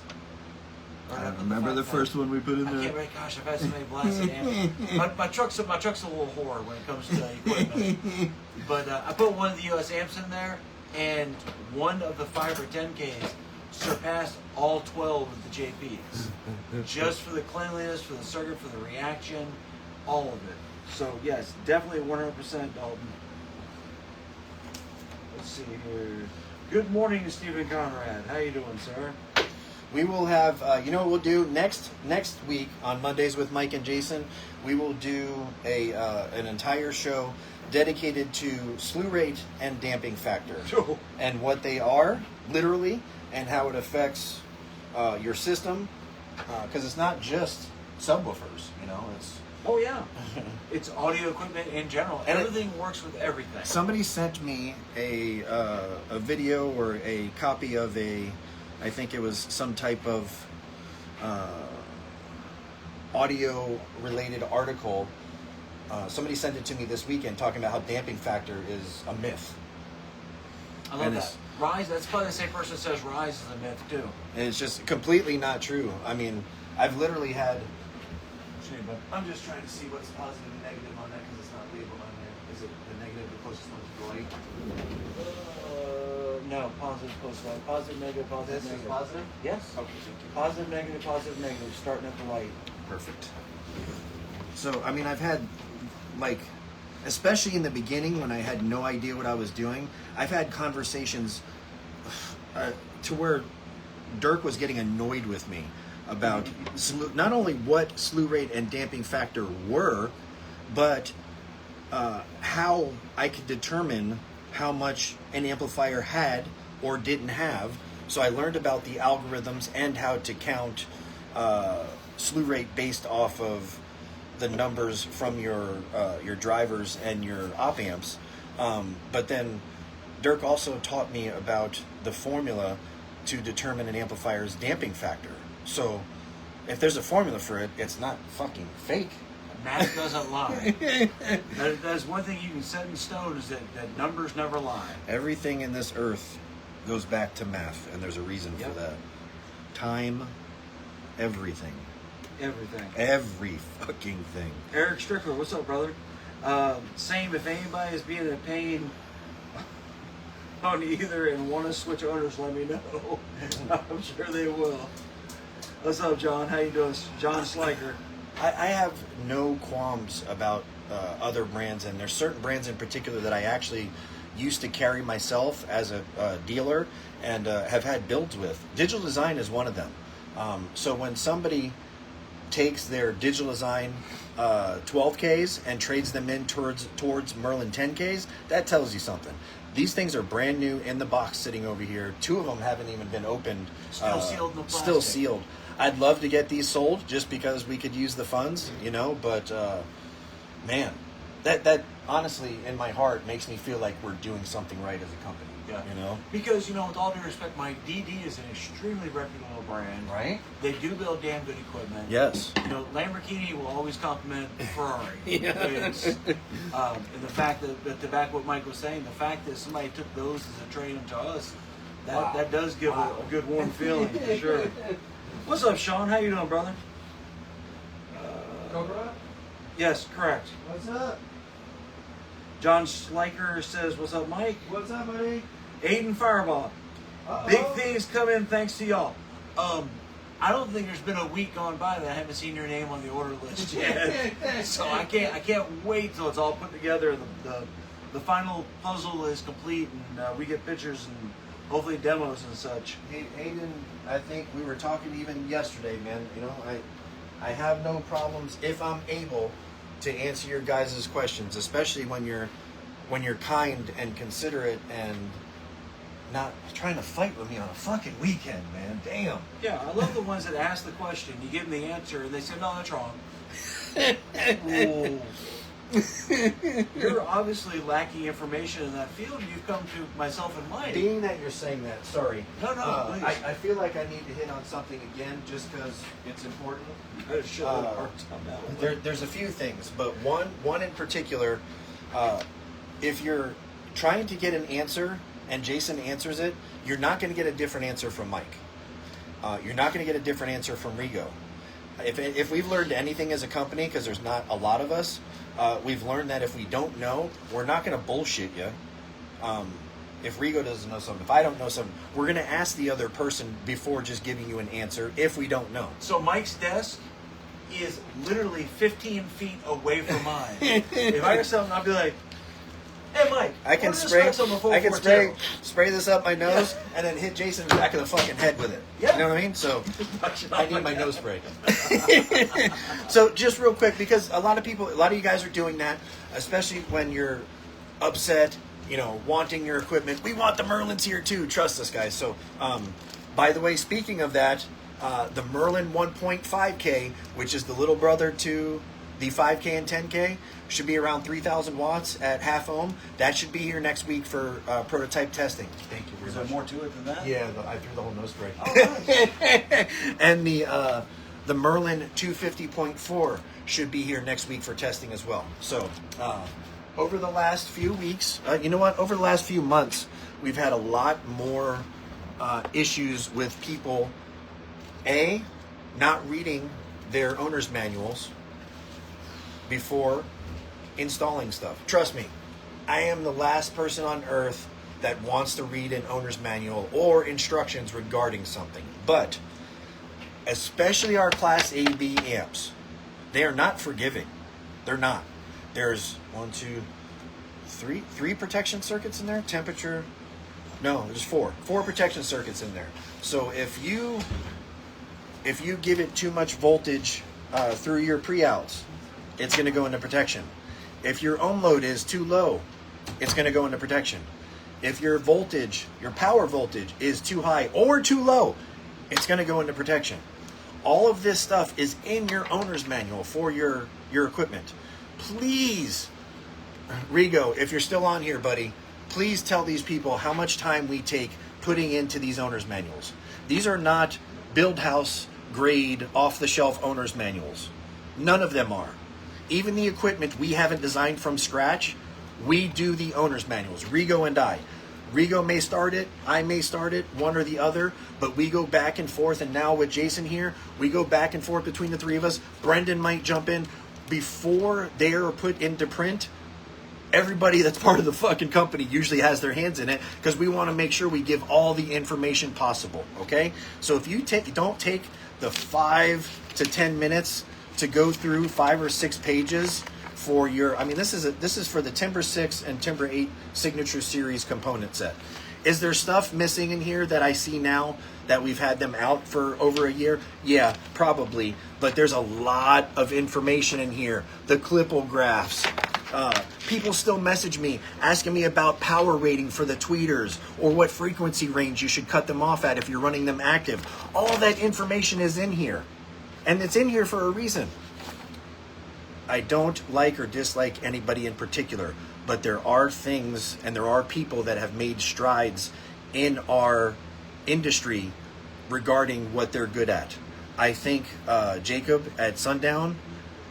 I remember the first one we put in I there. can't remember. Gosh, I've had so many blasted amps. My truck's a little whore when it comes to equipment. But I put one of the US amps in there, and one of the 5 or 10Ks surpassed all 12 of the JPs. Just for the cleanliness, for the circuit, for the reaction, all of it. So yes, definitely 100% Dalton. Let's see here. Good morning, Stephen Conrad. How you doing, sir? We will have, you know what we'll do next week on Mondays with Mike and Jason. We will do an entire show dedicated to slew rate and damping factor, and what they are literally, and how it affects your system. Because it's not just subwoofers, you know. It's Oh yeah, it's audio equipment in general. And everything works with everything. Somebody sent me a video or a copy of I think it was some type of audio related article. Somebody sent it to me this weekend talking about how damping factor is a myth. I love that. Rise, that's probably the same person that says rise is a myth too. And it's just completely not true. I mean, I've literally had... I'm just trying to see what's positive and negative on that because it's not labeled on there. Is it the negative, the closest one to the light? No, positive, close to light. Positive, negative, positive, This is negative. positive? Yes. Okay, thank you. Positive, negative, starting at the light. Perfect. So, I mean, I've had, like, especially in the beginning when I had no idea what I was doing, I've had conversations to where Dirk was getting annoyed with me about not only what slew rate and damping factor were, but how I could determine how much an amplifier had or didn't have. So I learned about the algorithms and how to count slew rate based off of the numbers from your drivers and your op amps. But then Dirk also taught me about the formula to determine an amplifier's damping factor. So if there's a formula for it, it's not fucking fake. Math doesn't lie. That's one thing you can set in stone is that numbers never lie. Everything in this earth goes back to math, and there's a reason for that. Time, everything. Everything. Every fucking thing. Eric Strickler, what's up, brother? Same, if anybody is being a pain on either and want to switch owners, let me know. I'm sure they will. What's up, John? How you doing? John Sliker. I have no qualms about other brands, and there's certain brands in particular that I actually used to carry myself as a dealer and have had builds with. Digital Design is one of them. So when somebody takes their Digital Design 12Ks and trades them in towards Merlin 10Ks, that tells you something. These things are brand new in the box sitting over here. 2 of them haven't even been opened. Still sealed in the plastic. Still sealed. I'd love to get these sold just because we could use the funds, you know, but man, that honestly in my heart makes me feel like we're doing something right as a company. Yeah. You know? Because, you know, with all due respect, my DD is an extremely reputable brand. Right? They do build damn good equipment. Yes. You know, Lamborghini will always compliment Ferrari. Yeah. It's, and the fact that to back what Mike was saying, the fact that somebody took those as a trade to us, that does give a good warm feeling for sure. What's up, Sean? How you doing, brother? Cobra? Yes, correct. What's up? John Schleicher says, "What's up, Mike?" What's up, buddy? Aiden Fireball. Uh-oh. Big things come in thanks to y'all. I don't think there's been a week gone by that I haven't seen your name on the order list yet. So I can't wait till it's all put together. The final puzzle is complete, and we get pictures and hopefully demos and such. Hey, Hayden, I think we were talking even yesterday, man. You know, I have no problems if I'm able to answer your guys' questions, especially when you're kind and considerate and not trying to fight with me on a fucking weekend, man. Damn. Yeah, I love the ones that ask the question, you give them the answer, and they say, "No, that's wrong." Ooh. You're obviously lacking information in that field. You've come to myself and mine. Being that you're saying that, sorry. No, please. I feel like I need to hit on something again just because it's important. Better show the parts on that one. There's a few things, but one in particular, if you're trying to get an answer and Jason answers it, you're not going to get a different answer from Mike. You're not going to get a different answer from Rigo. If we've learned anything as a company, because there's not a lot of us, we've learned that if we don't know, we're not going to bullshit you. If Rigo doesn't know something, if I don't know something, we're going to ask the other person before just giving you an answer if we don't know. So Mike's desk is literally 15 feet away from mine. If I hear something, I'll be like, "Hey, Mike, I can order this spray. Rex on the I can 442." spray this up my nose and then hit Jason in the back of the fucking head with it. Yeah. You know what I mean? So I need my nose spray. So just real quick, because a lot of you guys are doing that, especially when you're upset, wanting your equipment. We want the Merlins here too. Trust us, guys. So, by the way, speaking of that, the Merlin 1.5K, which is the little brother to the 5K and 10K, should be around 3,000 watts at half ohm. That should be here next week for prototype testing. Thank you very Is much. there more to it than that? Yeah, I threw the whole nose spray. Oh, nice. And the Merlin 250.4 should be here next week for testing as well. So, over the last few weeks, over the last few months, we've had a lot more issues with people, not reading their owner's manuals before installing stuff. Trust me, I am the last person on earth that wants to read an owner's manual or instructions regarding something. But especially our Class AB amps, they are not forgiving. They're not. There's three protection circuits in there. Temperature, no, there's four protection circuits in there. So if you give it too much voltage through your pre-outs, it's going to go into protection. If your ohm load is too low, it's going to go into protection. If your power voltage is too high or too low, it's going to go into protection. All of this stuff is in your owner's manual for your equipment. Please, Rigo, if you're still on here, buddy, please tell these people how much time we take putting into these owner's manuals. These are not build house grade off-the-shelf owner's manuals. None of them are. Even the equipment we haven't designed from scratch, we do the owner's manuals, Rigo and I. Rigo may start it, I may start it, one or the other, but we go back and forth, and now with Jason here, we go back and forth between the three of us. Brendan might jump in. Before they are put into print, everybody that's part of the fucking company usually has their hands in it, because we want to make sure we give all the information possible, okay? So if you don't take the 5 to 10 minutes to go through 5 or 6 pages for your, this is for the Timber 6 and Timber 8 Signature Series component set. Is there stuff missing in here that I see now that we've had them out for over a year? Yeah, probably. But there's a lot of information in here. The clipographs. People still message me asking me about power rating for the tweeters or what frequency range you should cut them off at if you're running them active. All that information is in here. And it's in here for a reason. I don't like or dislike anybody in particular, but there are things and there are people that have made strides in our industry regarding what they're good at. I think Jacob at Sundown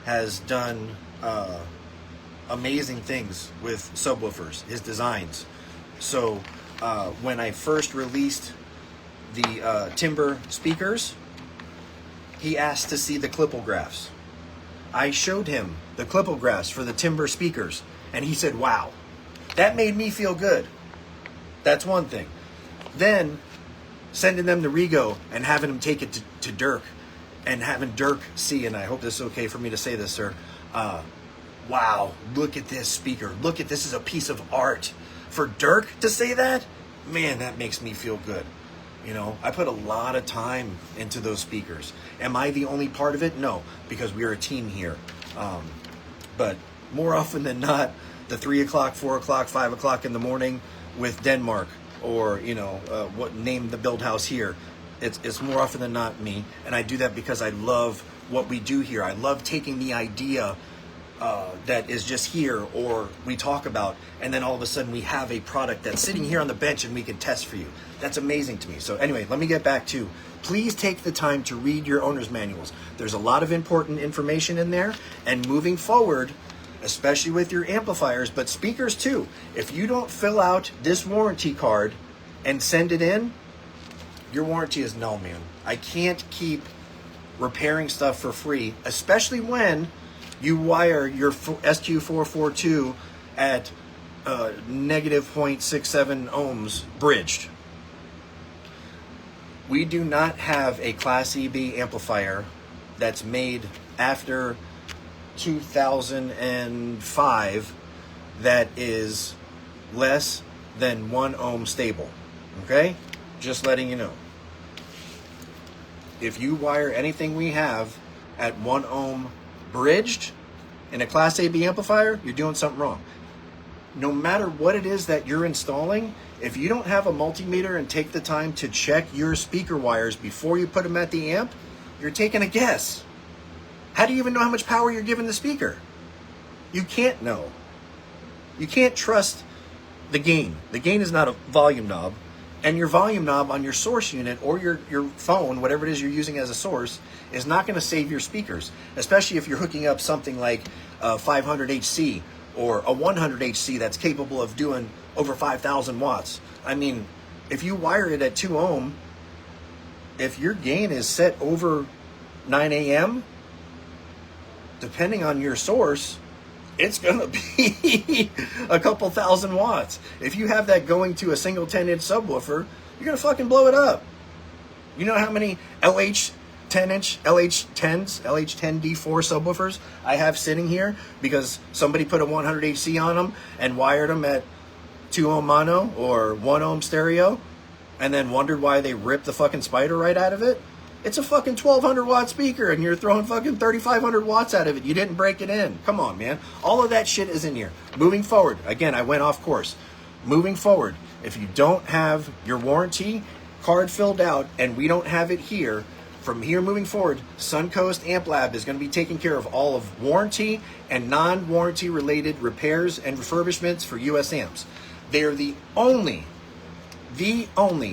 has done amazing things with subwoofers, his designs. So when I first released the Timber speakers, he asked to see the clipographs. I showed him the clipographs for the Timber speakers, and he said, wow. That made me feel good. That's one thing. Then sending them to Rigo and having him take it to Dirk, and having Dirk see, and I hope this is okay for me to say this, sir, wow, look at this speaker. Look at this is a piece of art. For Dirk to say that, man, that makes me feel good. I put a lot of time into those speakers. Am I the only part of it? No, because we're a team here. But more often than not, the 3 o'clock, 4 o'clock, 5 o'clock in the morning with Denmark, or what name the build house here, it's more often than not me. And I do that because I love what we do here. I love taking the idea that is just here, or we talk about, and then all of a sudden we have a product that's sitting here on the bench and we can test for you. That's amazing to me. So anyway, let me get back to, please take the time to read your owner's manuals. There's a lot of important information in there, and moving forward, especially with your amplifiers, but speakers too, if you don't fill out this warranty card and send it in, your warranty is null, man. I can't keep repairing stuff for free, especially when you wire your SQ442 at negative 0.67 ohms bridged. We do not have a Class EB amplifier that's made after 2005 that is less than 1 ohm stable. Okay? Just letting you know. If you wire anything we have at 1 ohm bridged in a Class AB amplifier, you're doing something wrong. No matter what it is that you're installing, if you don't have a multimeter and take the time to check your speaker wires before you put them at the amp, you're taking a guess. How do you even know how much power you're giving the speaker? You can't know. You can't trust the gain. The gain is not a volume knob, and your volume knob on your source unit or your phone, whatever it is you're using as a source, is not going to save your speakers, especially if you're hooking up something like a 500 HC or a 100 HC that's capable of doing over 5,000 watts. I mean, if you wire it at 2 ohm, if your gain is set over 9 AM, depending on your source, it's going to be a couple thousand watts. If you have that going to a single 10-inch subwoofer, you're going to fucking blow it up. You know how many LH 10-inch, LH10s, LH10D4 subwoofers I have sitting here because somebody put a 100 HC on them and wired them at 2 ohm mono or 1 ohm stereo and then wondered why they ripped the fucking spider right out of it? It's a fucking 1,200 watt speaker and you're throwing fucking 3,500 watts out of it. You didn't break it in. Come on, man. All of that shit is in here. Moving forward, again, I went off course. Moving forward, if you don't have your warranty card filled out and we don't have it here, from here moving forward, Suncoast Amp Lab is going to be taking care of all of warranty and non-warranty related repairs and refurbishments for US amps. They're the only,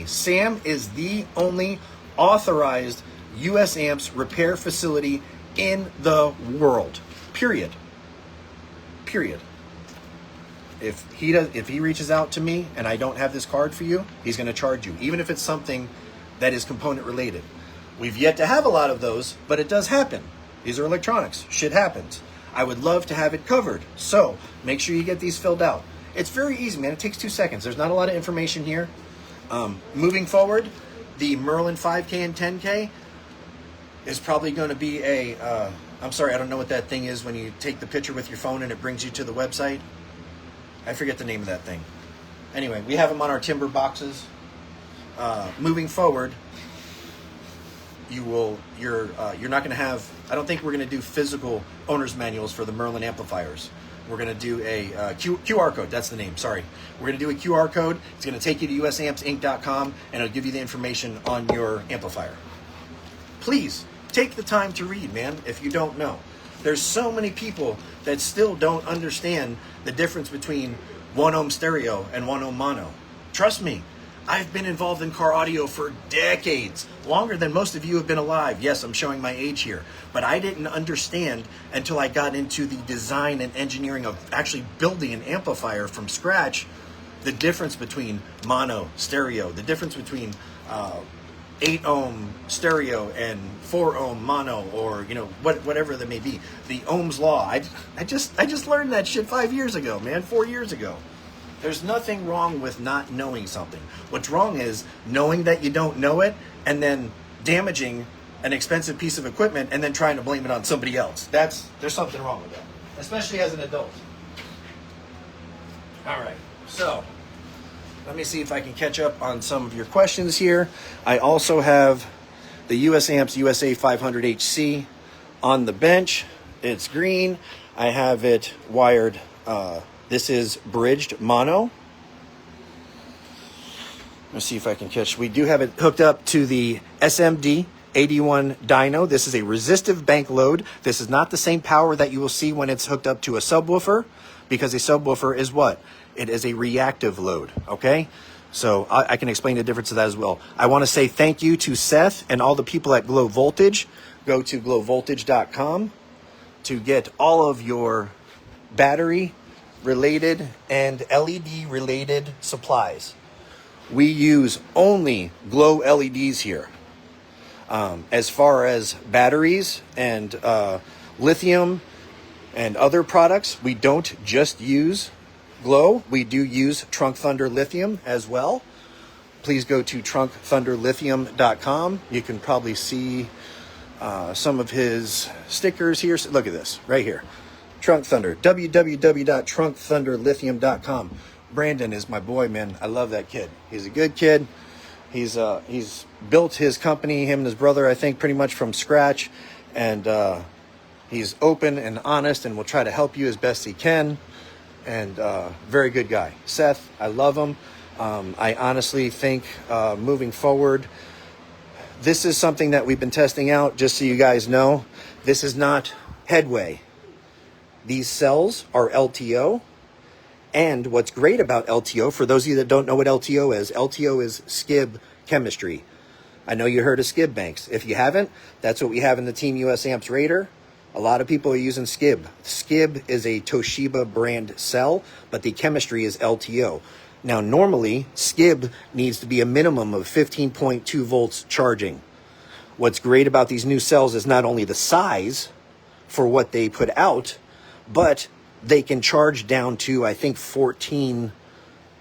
Sam is the only authorized US amps repair facility in the world. Period. If he reaches out to me and I don't have this card for you, he's going to charge you, even if it's something that is component related. We've yet to have a lot of those, but it does happen. These are electronics. Shit happens. I would love to have it covered. So make sure you get these filled out. It's very easy, man. It takes 2 seconds. There's not a lot of information here. Moving forward, the Merlin 5K and 10K is probably going to be a, I'm sorry, I don't know what that thing is when you take the picture with your phone and it brings you to the website. I forget the name of that thing. Anyway, we have them on our timber boxes. Moving forward, you're not going to have, I don't think we're going to do physical owner's manuals for the Merlin amplifiers. We're going to do a QR code. That's the name. Sorry. We're going to do a QR code. It's going to take you to usampsinc.com and it'll give you the information on your amplifier. Please take the time to read, man, if you don't know. There's so many people that still don't understand the difference between 1 ohm stereo and 1 ohm mono. Trust me. I've been involved in car audio for decades, longer than most of you have been alive. Yes, I'm showing my age here, but I didn't understand until I got into the design and engineering of actually building an amplifier from scratch, the difference between mono, stereo, the difference between 8 ohm stereo and 4 ohm mono, or whatever that may be. The Ohm's law. I just learned that shit 5 years ago, man, 4 years ago. There's nothing wrong with not knowing something. What's wrong is knowing that you don't know it and then damaging an expensive piece of equipment and then trying to blame it on somebody else. There's something wrong with that, especially as an adult. All right, so let me see if I can catch up on some of your questions here. I also have the US Amps USA 500 HC on the bench. It's green. I have it wired. This is bridged mono. Let's see if I can catch. We do have it hooked up to the SMD 81 dyno. This is a resistive bank load. This is not the same power that you will see when it's hooked up to a subwoofer, because a subwoofer is what? It is a reactive load, okay? So I can explain the difference of that as well. I want to say thank you to Seth and all the people at Glow Voltage. Go to glowvoltage.com to get all of your battery related and LED related supplies. We use only Glow LEDs here. As far as batteries and lithium and other products, we don't just use Glow. We do use Trunk Thunder Lithium as well. Please go to trunkthunderlithium.com. You can probably see some of his stickers here. So look at this right here. Trunk Thunder, www.trunkthunderlithium.com. Brandon is my boy, man. I love that kid. He's a good kid. He's built his company, him and his brother, I think, pretty much from scratch. And he's open and honest and will try to help you as best he can. And very good guy. Seth, I love him. I honestly think moving forward, this is something that we've been testing out, just so you guys know. This is not headway. These cells are LTO. And what's great about LTO, for those of you that don't know what LTO is SCIB chemistry. I know you heard of SCIB banks. If you haven't, that's what we have in the Team US Amps Raider. A lot of people are using SCIB. SCIB is a Toshiba brand cell, but the chemistry is LTO. Now, normally, SCIB needs to be a minimum of 15.2 volts charging. What's great about these new cells is not only the size for what they put out, but they can charge down to, I think, 14.7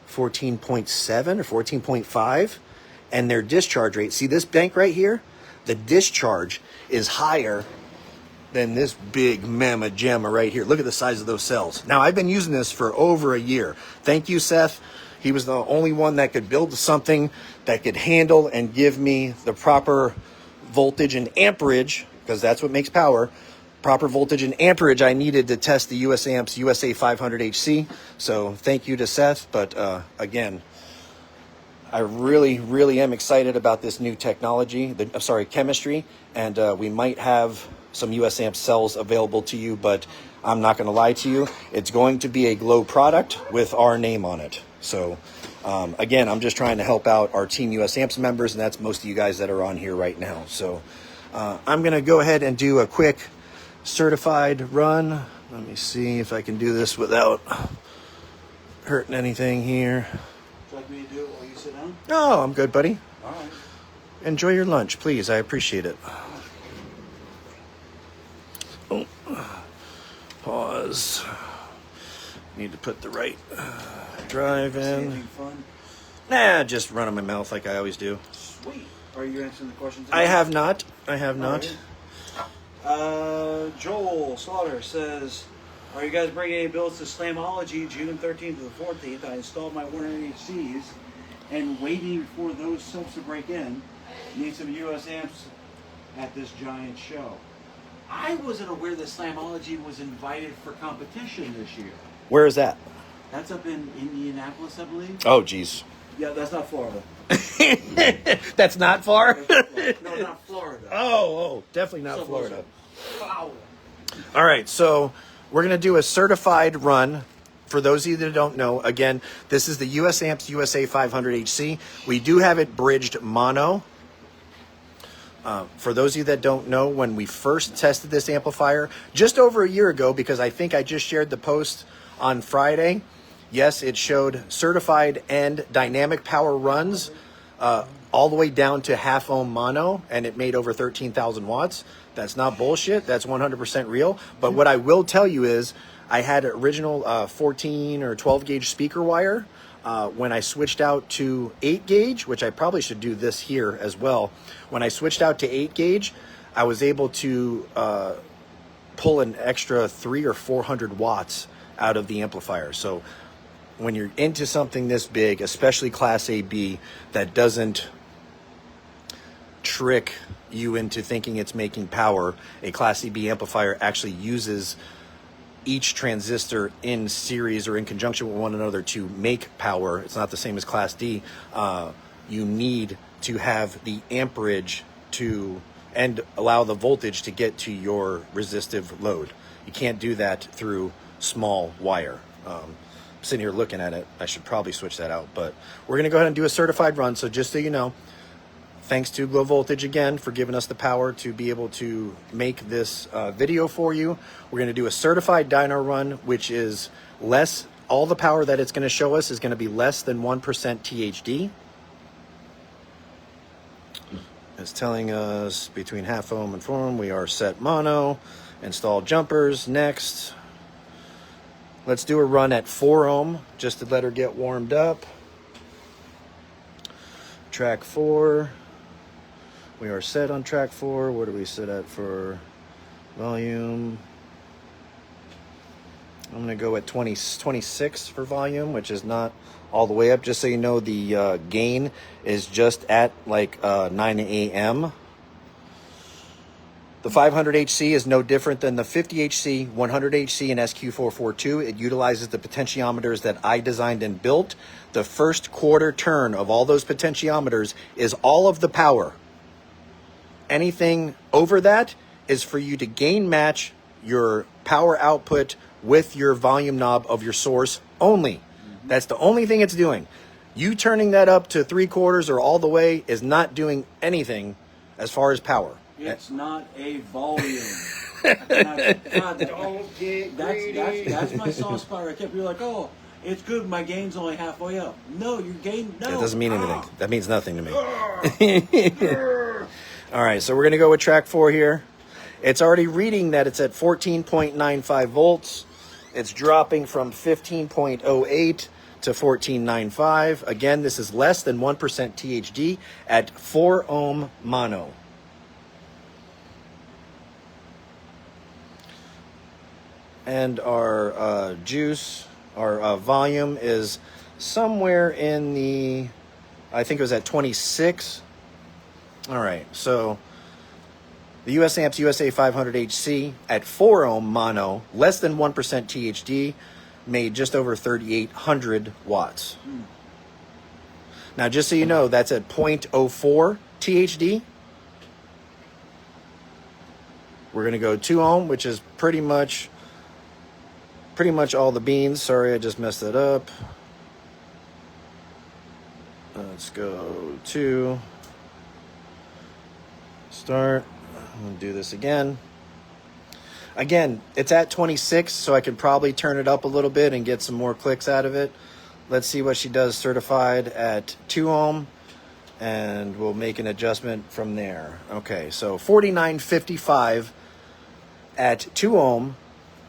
or 14.5. And their discharge rate, see this bank right here? The discharge is higher than this big mamma jamma right here. Look at the size of those cells. Now, I've been using this for over a year. Thank you, Seth. He was the only one that could build something that could handle and give me the proper voltage and amperage, because that's what makes power. Proper voltage and amperage I needed to test the US Amps USA 500HC. So thank you to Seth. But again, I really, really am excited about this new technology, chemistry. And we might have some US Amp cells available to you, but I'm not going to lie to you. It's going to be a Glow product with our name on it. So again, I'm just trying to help out our Team US Amps members, and that's most of you guys that are on here right now. So I'm going to go ahead and do a quick certified run. Let me see if I can do this without hurting anything here. Would you like me to do it while you sit down? No, I'm good, buddy. All right. Enjoy your lunch, please. I appreciate it. Oh. Pause. Need to put the right drive in. Anything fun? Nah, just running my mouth like I always do. Sweet. Are you answering the questions? I have not. I have not. Right. Joel Slaughter says, are you guys bringing any builds to Slamology June 13th to the 14th? I installed my 180Cs and waiting for those subs to break in. Need some US amps at this giant show. I wasn't aware that Slamology was invited for competition this year. Where is that? That's up in Indianapolis, I believe. Oh, geez. Yeah, that's not Florida. That's not far? No, not Florida. Oh, definitely not So Florida. Wow. All right, so we're going to do a certified run. For those of you that don't know, again, this is the US Amps USA 500HC. We do have it bridged mono. For those of you that don't know, when we first tested this amplifier, just over a year ago, because I think I just shared the post on Friday, yes, it showed certified and dynamic power runs all the way down to half ohm mono, and it made over 13,000 watts. That's not bullshit. That's 100% real. But what I will tell you is I had original 14 or 12 gauge speaker wire. When I switched out to 8 gauge, which I probably should do this here as well. When I switched out to 8 gauge, I was able to pull an extra 300 or 400 watts out of the amplifier. So when you're into something this big, especially Class AB, that doesn't trick you into thinking it's making power, a Class AB amplifier actually uses each transistor in series or in conjunction with one another to make power. It's not the same as Class D. You need to have the amperage to and allow the voltage to get to your resistive load. You can't do that through small wire. Sitting here looking at it, I should probably switch that out, but we're going to go ahead and do a certified run. So just so you know, thanks to Glow Voltage again for giving us the power to be able to make this video for you. We're going to do a certified dyno run, which is less, all the power that it's going to show us is going to be less than 1% THD. It's telling us between half ohm and 4 ohm, we are set mono, install jumpers. Next, let's do a run at 4 ohm just to let her get warmed up. Track 4. We are set on track 4. What do we set at for volume? I'm going to go at 26 for volume, which is not all the way up. Just so you know, the gain is just at like 9 a.m. The 500 HC is no different than the 50 HC, 100 HC, and SQ442. It utilizes the potentiometers that I designed and built. The first quarter turn of all those potentiometers is all of the power. Anything over that is for you to gain match your power output with your volume knob of your source only. That's the only thing it's doing. You turning that up to 3/4 or all the way is not doing anything as far as power. It's not a volume. Don't get that's my soft spot right there. You're like, oh, it's good. My gain's only halfway up. No, your gain. No, that doesn't mean anything. That means nothing to me. All right, so we're gonna go with track 4 here. It's already reading that it's at 14.95 volts. It's dropping from 15.08 to 14.95. Again, this is less than 1% THD at 4 ohm mono. And our juice, our volume is somewhere in the, I think it was at 26. All right, so the US Amps USA 500 HC at 4 ohm mono, less than 1% THD, made just over 3,800 watts. Now, just so you know, that's at 0.04 THD. We're going to go 2 ohm, which is pretty much all the beans. Sorry, I just messed that up. Let's go to start. I'm going to do this again. Again, it's at 26, so I can probably turn it up a little bit and get some more clicks out of it. Let's see what she does certified at 2 ohm, and we'll make an adjustment from there. Okay, so 49.55 at 2 ohm.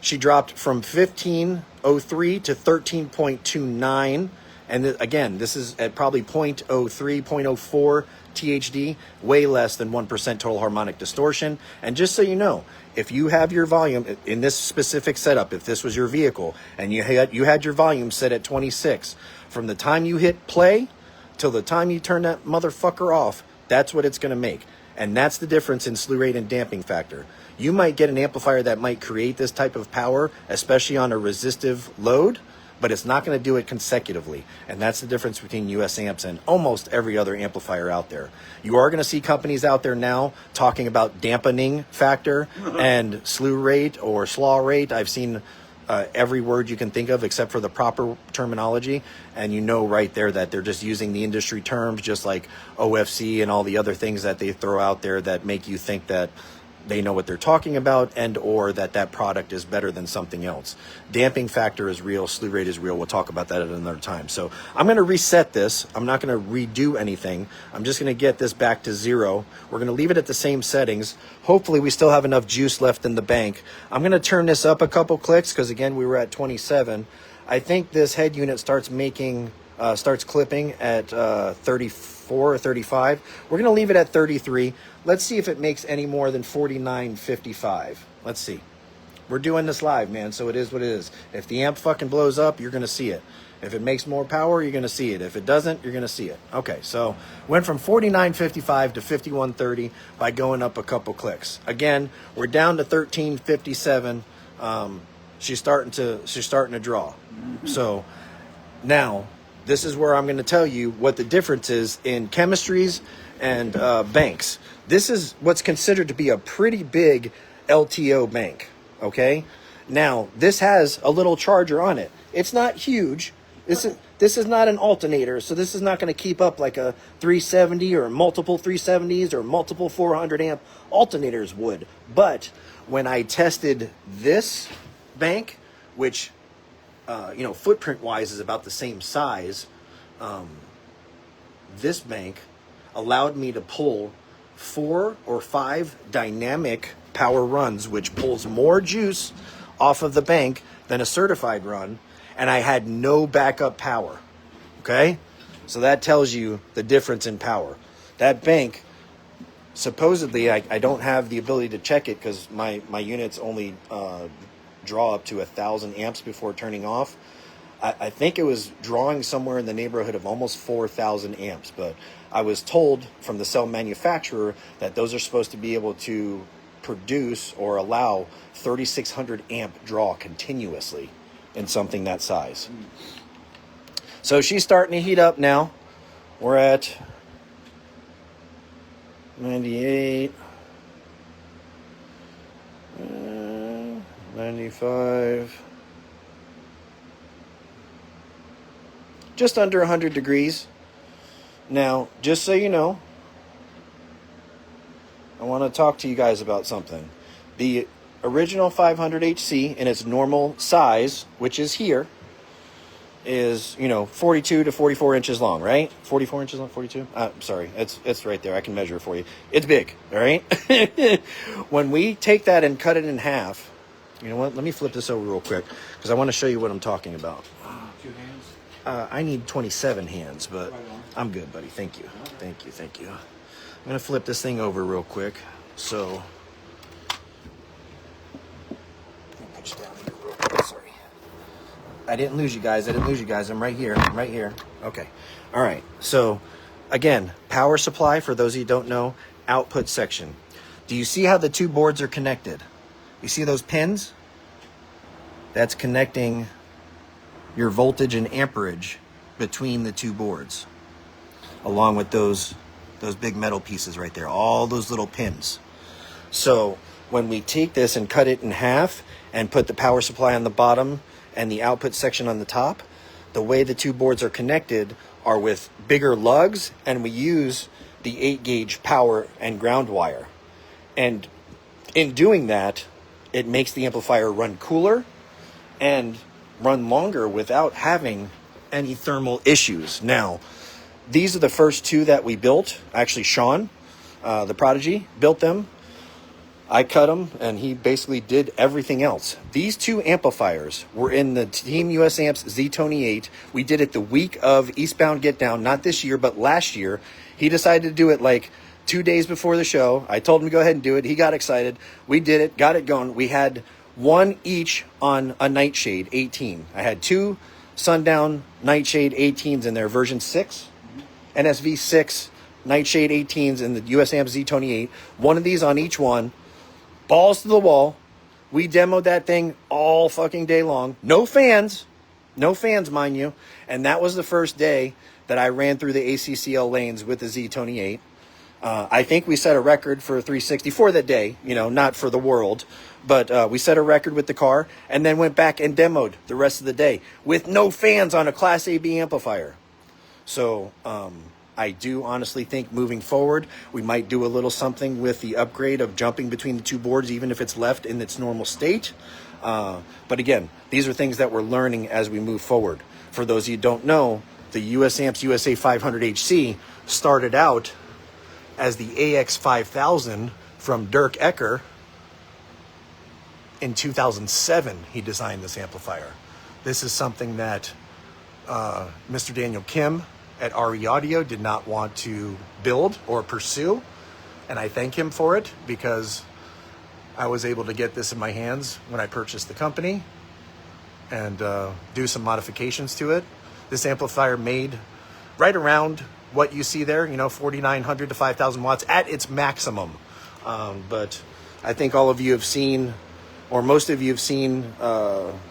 She dropped from 15.03 to 13.29. And again, this is at probably 0.03, 0.04 THD, way less than 1% total harmonic distortion. And just so you know, if you have your volume in this specific setup, if this was your vehicle and you had your volume set at 26, from the time you hit play till the time you turn that motherfucker off, that's what it's going to make. And that's the difference in slew rate and damping factor. You might get an amplifier that might create this type of power, especially on a resistive load, but it's not going to do it consecutively. And that's the difference between US Amps and almost every other amplifier out there. You are going to see companies out there now talking about dampening factor and slew rate or slaw rate. I've seen every word you can think of except for the proper terminology. And you know right there that they're just using the industry terms, just like OFC and all the other things that they throw out there that make you think that they know what they're talking about and or that product is better than something else. Damping factor is real, slew rate is real. We'll talk about that at another time. So I'm going to reset this. I'm not going to redo anything. I'm just going to get this back to 0. We're going to leave it at the same settings. Hopefully we still have enough juice left in the bank. I'm going to turn this up a couple clicks because again, we were at 27. I think this head unit starts clipping at 34 or 35. We're going to leave it at 33. Let's see if it makes any more than 49.55. Let's see. We're doing this live, man, so it is what it is. If the amp fucking blows up, you're going to see it. If it makes more power, you're going to see it. If it doesn't, you're going to see it. Okay, so went from 49.55 to 51.30 by going up a couple clicks. Again, we're down to 13.57. She's starting to draw. So now, this is where I'm going to tell you what the difference is in chemistries and banks. This is what's considered to be a pretty big LTO bank, okay? Now, this has a little charger on it. It's not huge. This is not an alternator, so this is not going to keep up like a 370 or multiple 370s or multiple 400 amp alternators would. But when I tested this bank, which, footprint-wise is about the same size, this bank allowed me to pull 4 or 5 dynamic power runs, which pulls more juice off of the bank than a certified run, and I had no backup power. Okay? So that tells you the difference in power. That bank, supposedly, I don't have the ability to check it because my units only draw up to 1,000 amps before turning off. I think it was drawing somewhere in the neighborhood of almost 4,000 amps, but I was told from the cell manufacturer that those are supposed to be able to produce or allow 3,600 amp draw continuously in something that size. So she's starting to heat up now. We're at 98, 95, just under 100 degrees. Now, just so you know, I want to talk to you guys about something. The original 500HC in its normal size, which is here, is 42 to 44 inches long, right? 44 inches long, 42? Sorry, it's right there. I can measure it for you. It's big, all right? When we take that and cut it in half, you know what? Let me flip this over real quick because I want to show you what I'm talking about. 2 hands. I need 27 hands, but Right on. I'm good, buddy. Thank you. Thank you. I'm going to flip this thing over real quick. So, put you down here real quick. Sorry. I didn't lose you guys. I'm right here. Okay. All right. So, again, power supply, for those of you who don't know, output section. Do you see how the two boards are connected? You see those pins? That's connecting your voltage and amperage between the two boards, along with those big metal pieces right there, all those little pins. So when we take this and cut it in half and put the power supply on the bottom and the output section on the top, the way the two boards are connected are with bigger lugs, and we use the 8-gauge power and ground wire. And in doing that, it makes the amplifier run cooler and run longer without having any thermal issues. Now, these are the first two that we built. Actually, Sean, the Prodigy, built them. I cut them, and he basically did everything else. These two amplifiers were in the Team US Amps Z28. We did it the week of Eastbound Get Down, not this year, but last year. He decided to do it like 2 days before the show. I told him to go ahead and do it. He got excited. We did it, got it going. We had one each on a Nightshade 18. I had 2 Sundown Nightshade 18s in there, version 6, NSV 6 Nightshade 18s in the US Amp Z28. One of these on each one. Balls to the wall. We demoed that thing all fucking day long. No fans, mind you. And that was the first day that I ran through the ACCL lanes with the Z28. I think we set a record for 360 for the day, not for the world. But we set a record with the car and then went back and demoed the rest of the day with no fans on a Class AB amplifier. So I do honestly think moving forward, we might do a little something with the upgrade of jumping between the two boards, even if it's left in its normal state. But again, these are things that we're learning as we move forward. For those of you who don't know, the US Amps USA 500HC started out as the AX5000 from Dirk Ecker. In 2007, he designed this amplifier. This is something that Mr. Daniel Kim at RE Audio did not want to build or pursue, and I thank him for it because I was able to get this in my hands when I purchased the company and do some modifications to it. This amplifier made right around what you see there, 4,900 to 5,000 watts at its maximum. But I think all of you have seen, or most of you have seen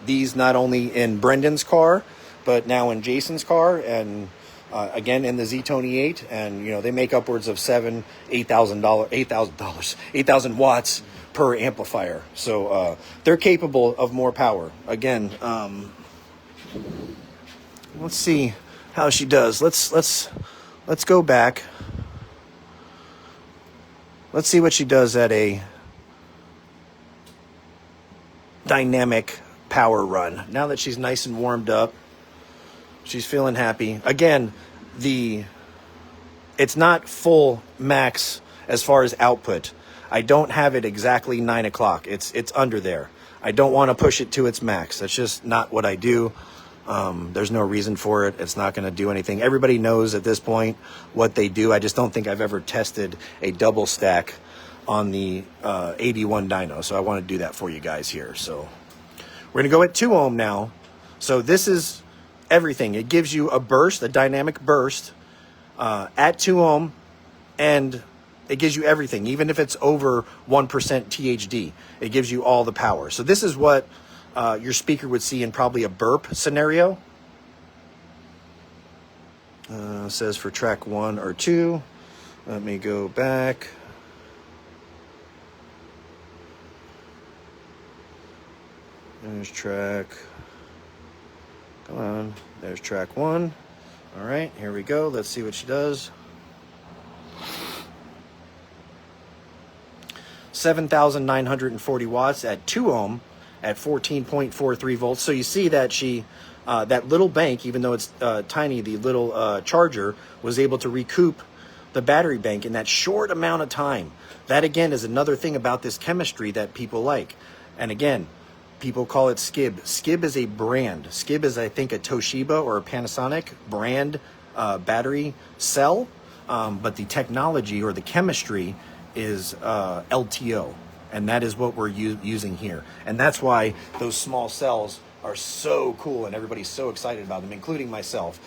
these not only in Brendan's car, but now in Jason's car, and again in the Z28, and you know they make upwards of $8,000 watts per amplifier. So they're capable of more power. Again, let's see how she does. Let's go back. Let's see what she does at a dynamic power run. Now that she's nice and warmed up, she's feeling happy. Again, it's not full max as far as output. I don't have it exactly 9 o'clock. It's under there. I don't want to push it to its max. That's just not what I do. There's no reason for it. It's not going to do anything. Everybody knows at this point what they do. I just don't think I've ever tested a double stack on the 81 dyno. So I want to do that for you guys here. So we're going to go at 2 ohm now. So this is everything. It gives you a burst, a dynamic burst at 2 ohm, and it gives you everything. Even if it's over 1% THD, it gives you all the power. So this is what your speaker would see in probably a burp scenario. Says for track 1 or 2. Let me go back. There's track. Come on. There's track 1. All right, here we go. Let's see what she does. 7,940 watts at 2 ohm at 14.43 volts. So you see that she, that little bank, even though it's tiny, the little charger was able to recoup the battery bank in that short amount of time. That again is another thing about this chemistry that people like. And again, people call it Skib. Skib is a brand. Skib is, I think, a Toshiba or a Panasonic brand battery cell. But the technology or the chemistry is LTO. And that is what we're using here. And that's why those small cells are so cool and everybody's so excited about them, including myself.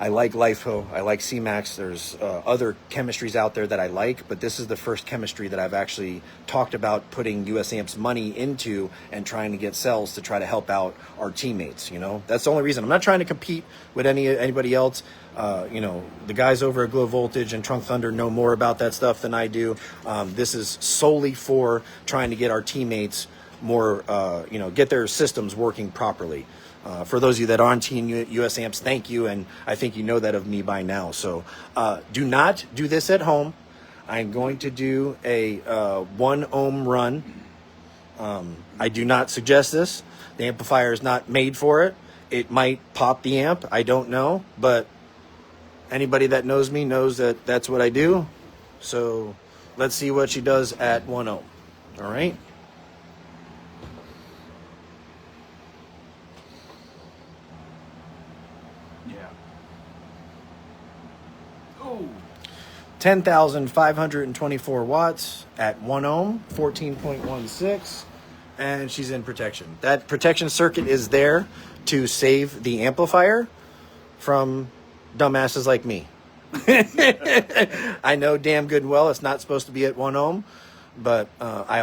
I like LiFePo, I like CMAX. There's other chemistries out there that I like, but this is the first chemistry that I've actually talked about putting US Amp's money into and trying to get cells to try to help out our teammates. You know, that's the only reason. I'm not trying to compete with anybody else. You know, the guys over at Glow Voltage and Trunk Thunder know more about that stuff than I do. This is solely for trying to get our teammates more, you know, get their systems working properly. For those of you that are on Team US Amps, thank you, and I think you know that of me by now. So do not do this at home. I'm going to do a 1 ohm run. I do not suggest this. The amplifier is not made for it. It might pop the amp. I don't know, but anybody that knows me knows that that's what I do. So let's see what she does at 1 ohm. All right. Yeah. Oh. 10,524 watts at 1 ohm, 14.16, and she's in protection. That protection circuit is there to save the amplifier from dumbasses like me. I know damn good and well it's not supposed to be at 1 ohm, but I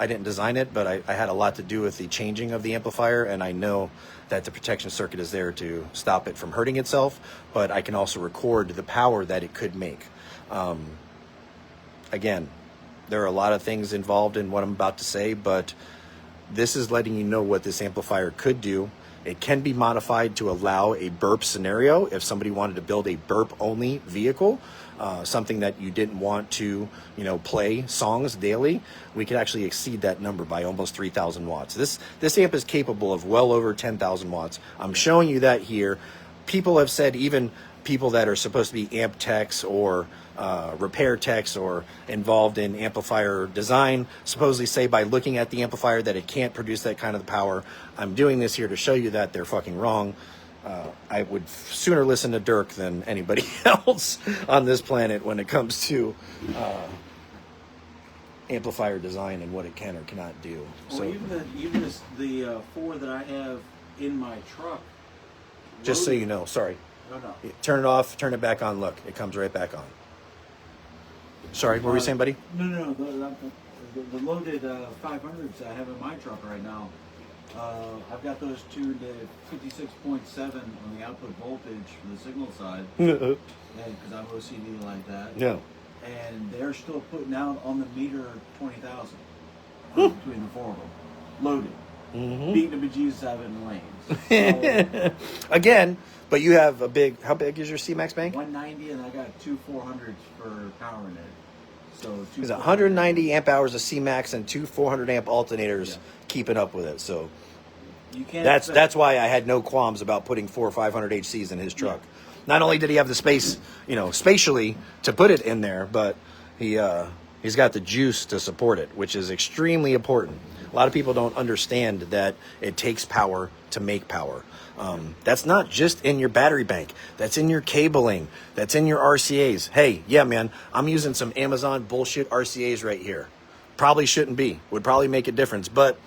didn't design it, but I had a lot to do with the changing of the amplifier, and I know that the protection circuit is there to stop it from hurting itself, but I can also record the power that it could make. Again, there are a lot of things involved in what I'm about to say, but this is letting you know what this amplifier could do. It can be modified to allow a burp scenario if somebody wanted to build a burp-only vehicle, something that you didn't want to, you know, play songs daily. We could actually exceed that number by almost 3,000 watts. This amp is capable of well over 10,000 watts. I'm showing you that here. People have said, even people that are supposed to be amp techs or repair techs or involved in amplifier design supposedly say by looking at the amplifier that it can't produce that kind of power. I'm doing this here to show you that they're fucking wrong. I would sooner listen to Dirk than anybody else on this planet when it comes to amplifier design and what it can or cannot do. Well, So even the 4 that I have in my truck. just so you know, sorry. No, no. Turn it off, turn it back on. Look, it comes right back on. Sorry, what were you saying, buddy? No. The loaded 500s I have in my truck right now. I've got those tuned to 56.7 on the output voltage for the signal side, Yeah. because I'm OCD like that. Yeah. And they're still putting out on the meter 20,000 between the four of them, loaded, beating the bejesus out of it in lanes. So, Again, but you have a big. How big is your C-Max bank? 190, and I got two 400s for powering it. So two There's 190 amp hours of C-Max and two 400 amp alternators keeping up with it. So You can't. that's why I had no qualms about putting 4 or 500 HCs in his truck. Not only did he have the space, spatially to put it in there, but he's got the juice to support it, which is extremely important. A lot of people don't understand that it takes power to make power. That's not just in your battery bank. That's in your cabling. That's in your RCAs. Hey, yeah, man, I'm using some Amazon bullshit RCAs right here. Probably shouldn't be. Would probably make a difference. But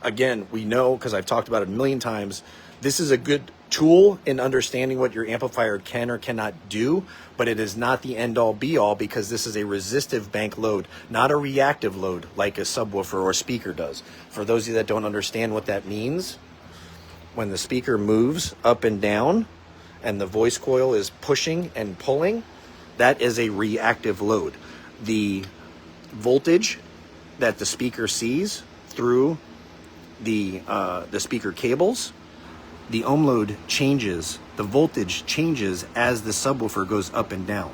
again, we know, because I've talked about it a million times, this is a good tool in understanding what your amplifier can or cannot do, but it is not the end-all be-all, because this is a resistive bank load, not a reactive load like a subwoofer or speaker does. For those of you that don't understand what that means, when the speaker moves up and down and the voice coil is pushing and pulling, that is a reactive load. The voltage that the speaker sees through the speaker cables, the ohm load changes, the voltage changes as the subwoofer goes up and down.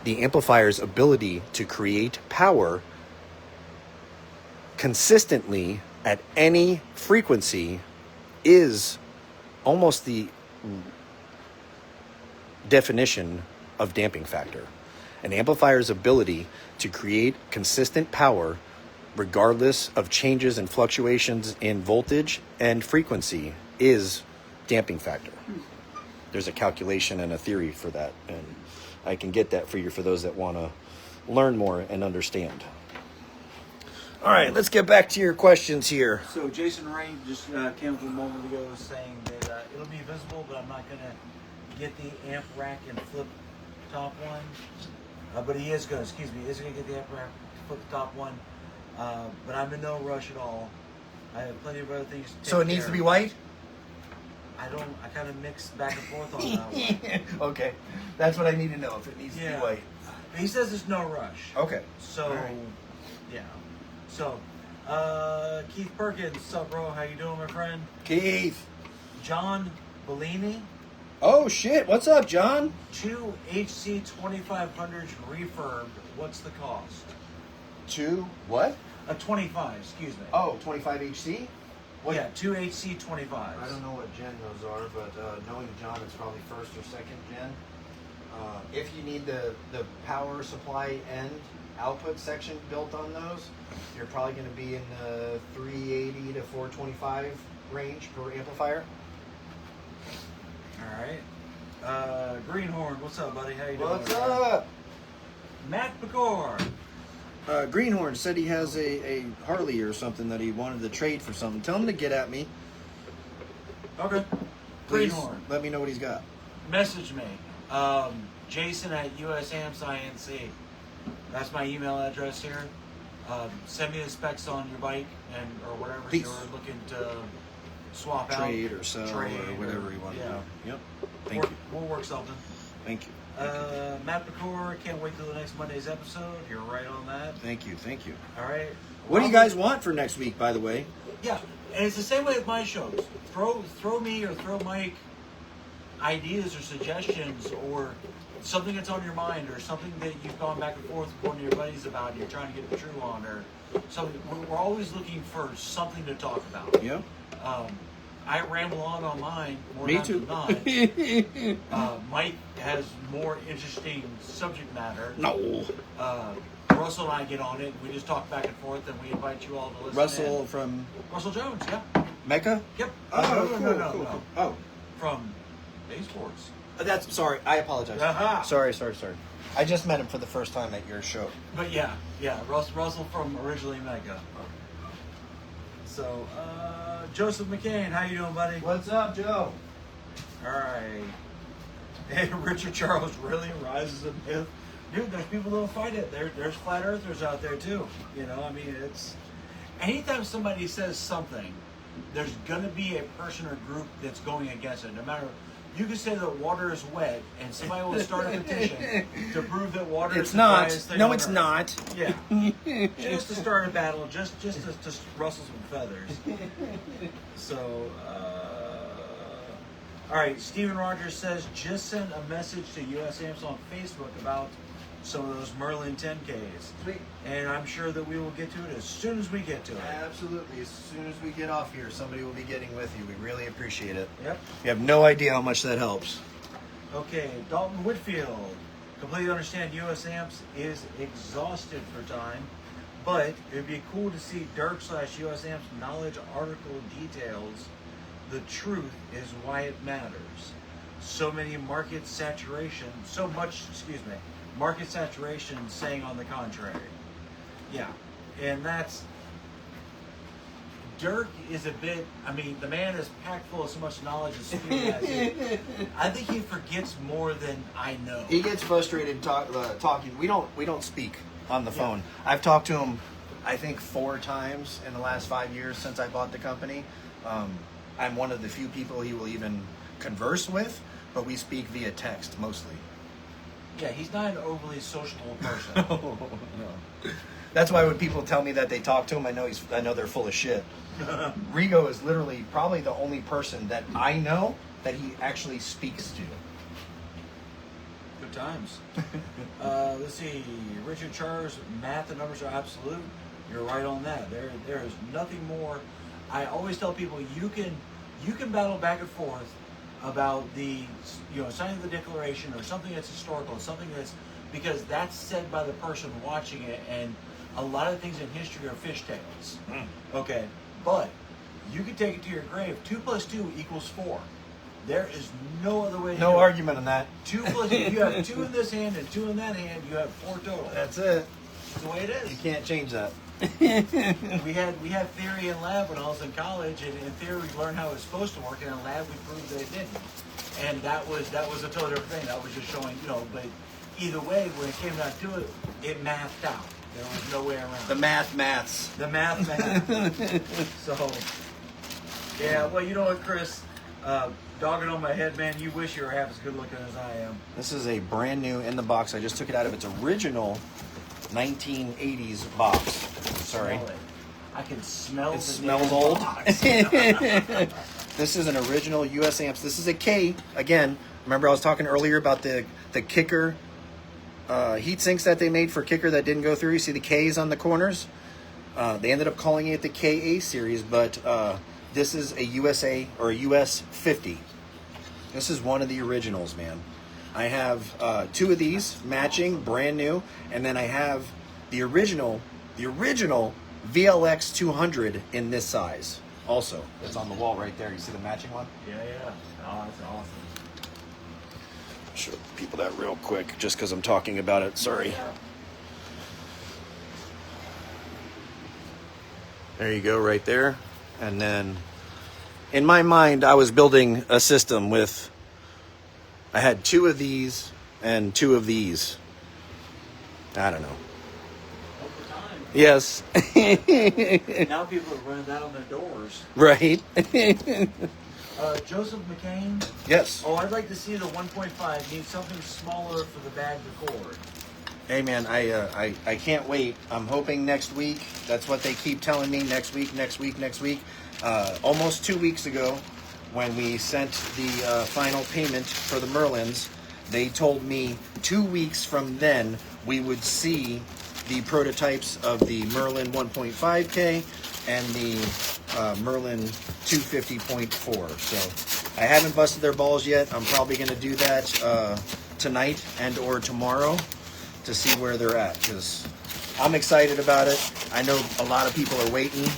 The amplifier's ability to create power consistently at any frequency is almost the definition of damping factor. An amplifier's ability to create consistent power regardless of changes and fluctuations in voltage and frequency is damping factor. There's a calculation and a theory for that, and I can get that for you for those that want to learn more and understand. All right, let's get back to your questions here. So Jason Ray just came up a moment ago saying that it'll be visible, but I'm not going to get the amp rack and flip top one. But he is going to, get the amp rack, flip the top one. But I'm in no rush at all. I have plenty of other things to take So it needs to be white? I kind of mix back and forth on that one. Okay. That's what I need to know, if it needs to be white. He says there's no rush. Okay. So, right. Yeah. So, Keith Perkins, what's up, bro? How you doing, my friend? Keith. John Bellini. Oh, shit. What's up, John? 2 HC 2500s refurbed. What's the cost? 2 what? A 25, excuse me. Oh, 25 HC? What? Yeah, 2 HC 25s. I don't know what gen those are, but knowing John, it's probably first or second gen. If you need the power supply end output section built on those, you're probably going to be in the 380 to 425 range per amplifier. All right. Greenhorn, what's up, buddy? How you doing? What's up? Matt Pecor. Greenhorn said he has a Harley or something that he wanted to trade for something. Tell him to get at me. Okay. Please Greenhorn. let me know what he's got. Message me. Jason at USAMSINC. That's my email address here. Send me the specs on your bike or whatever Peace. you're looking to swap Trade out. or sell or whatever you want to do. Yep. Thank you. We'll work something. Thank you. Matt Pecor, can't wait till the next Monday's episode. You're right on that. Thank you. Thank you. All right. What do you guys want for next week, by the way? Yeah, and it's the same way with my shows. Throw me or throw Mike ideas or suggestions or something that's on your mind or something that you've gone back and forth with one of your buddies about and you're trying to get the true on or something. We're always looking for something to talk about. Yeah. I ramble on mine more Me times too. than not. Mike has more interesting subject matter. No. Russell and I get on it. We just talk back and forth, and we invite you all to listen. Russell from Russell Jones, yeah. Mecca? Yep. Oh, No. cool. Oh. From Bay Sports. That's sorry. I apologize. Aha. Sorry. I just met him for the first time at your show. But yeah. Russell from originally Mecca. So, Joseph McCain, how you doing, buddy? What's up, Joe? All right. Hey, Richard Charles really rises a myth. Dude, there's people that'll fight it. There's flat earthers out there too. You know, I mean, anytime somebody says something, there's going to be a person or group that's going against it. No matter, you can say that water is wet, and somebody will start a petition to prove that water is the driest thing on it's earth. not. Yeah, just to start a battle, just to rustle some feathers. So, all right. Steven Rogers says just send a message to US Amps on Facebook about some of those Merlin 10Ks. Sweet. And I'm sure that we will get to it as soon as we get to it. Absolutely. As soon as we get off here, somebody will be getting with you. We really appreciate it. Yep. You have no idea how much that helps. Okay, Dalton Whitfield. Completely understand US Amps is exhausted for time, but it'd be cool to see Dirk/US Amps knowledge article details. The truth is why it matters. So many market saturation, market saturation saying on the contrary. Yeah, and that's, Dirk is a bit, I mean, the man is packed full of so much knowledge and speed. I think he forgets more than I know. He gets frustrated talking. We don't speak on the phone. I've talked to him, I think 4 times in the last 5 years since I bought the company. I'm one of the few people he will even converse with, but we speak via text mostly. Yeah, he's not an overly sociable person. No. That's why when people tell me that they talk to him, I know they're full of shit. Rigo is literally probably the only person that I know that he actually speaks to. Good times. Let's see. Richard Char's math and numbers are absolute. You're right on that. There is nothing more. I always tell people you can battle back and forth about the signing of the Declaration or something that's historical, something that's, because that's said by the person watching it, and a lot of things in history are fishtails. Okay, but you can take it to your grave. 2 + 2 = 4. There is no other way to do No it. argument on that. 2 + 2. You have 2 in this hand and 2 in that hand. You have 4 total. That's it. That's the way it is. You can't change that. We had theory in lab when I was in college, and in theory we learned how it was supposed to work, and in lab we proved that it didn't. And that was a totally different thing. That was just showing, but either way, when it came down to it, it mathed out. There was no way around The it. maths. The math. So, yeah, well, you know what, Chris? Dogging on my head, man, you wish you were half as good looking as I am. This is a brand new in the box. I just took it out of its original 1980s box. Sorry. Smell it. I can smell It the smells damn old. box. This is an original US Amps. This is a K. Again, remember I was talking earlier about the kicker heat sinks that they made for kicker that didn't go through. You see the K's on the corners? They ended up calling it the KA series, but this is a USA or a US 50. This is one of the originals, man. I have 2 of these matching, brand new, and then I have the original VLX 200 in this size. Also, it's on the wall right there. You see the matching one? Yeah. Oh, that's awesome. Show people that real quick, just because I'm talking about it. Sorry. There you go, right there. And then, in my mind, I was building a system with, I had 2 of these and 2 of these. I don't know. Over time. Yes. Now people are running that on their doors. Right. Joseph McCain. Yes. Oh, I'd like to see the 1.5. Need something smaller for the bag to cord. Hey man, I can't wait. I'm hoping next week. That's what they keep telling me. Next week. Almost 2 weeks ago, when we sent the final payment for the Merlins, they told me 2 weeks from then we would see the prototypes of the Merlin 1.5K and the Merlin 250.4. So I haven't busted their balls yet. I'm probably going to do that tonight and or tomorrow to see where they're at, because I'm excited about it. I know a lot of people are waiting.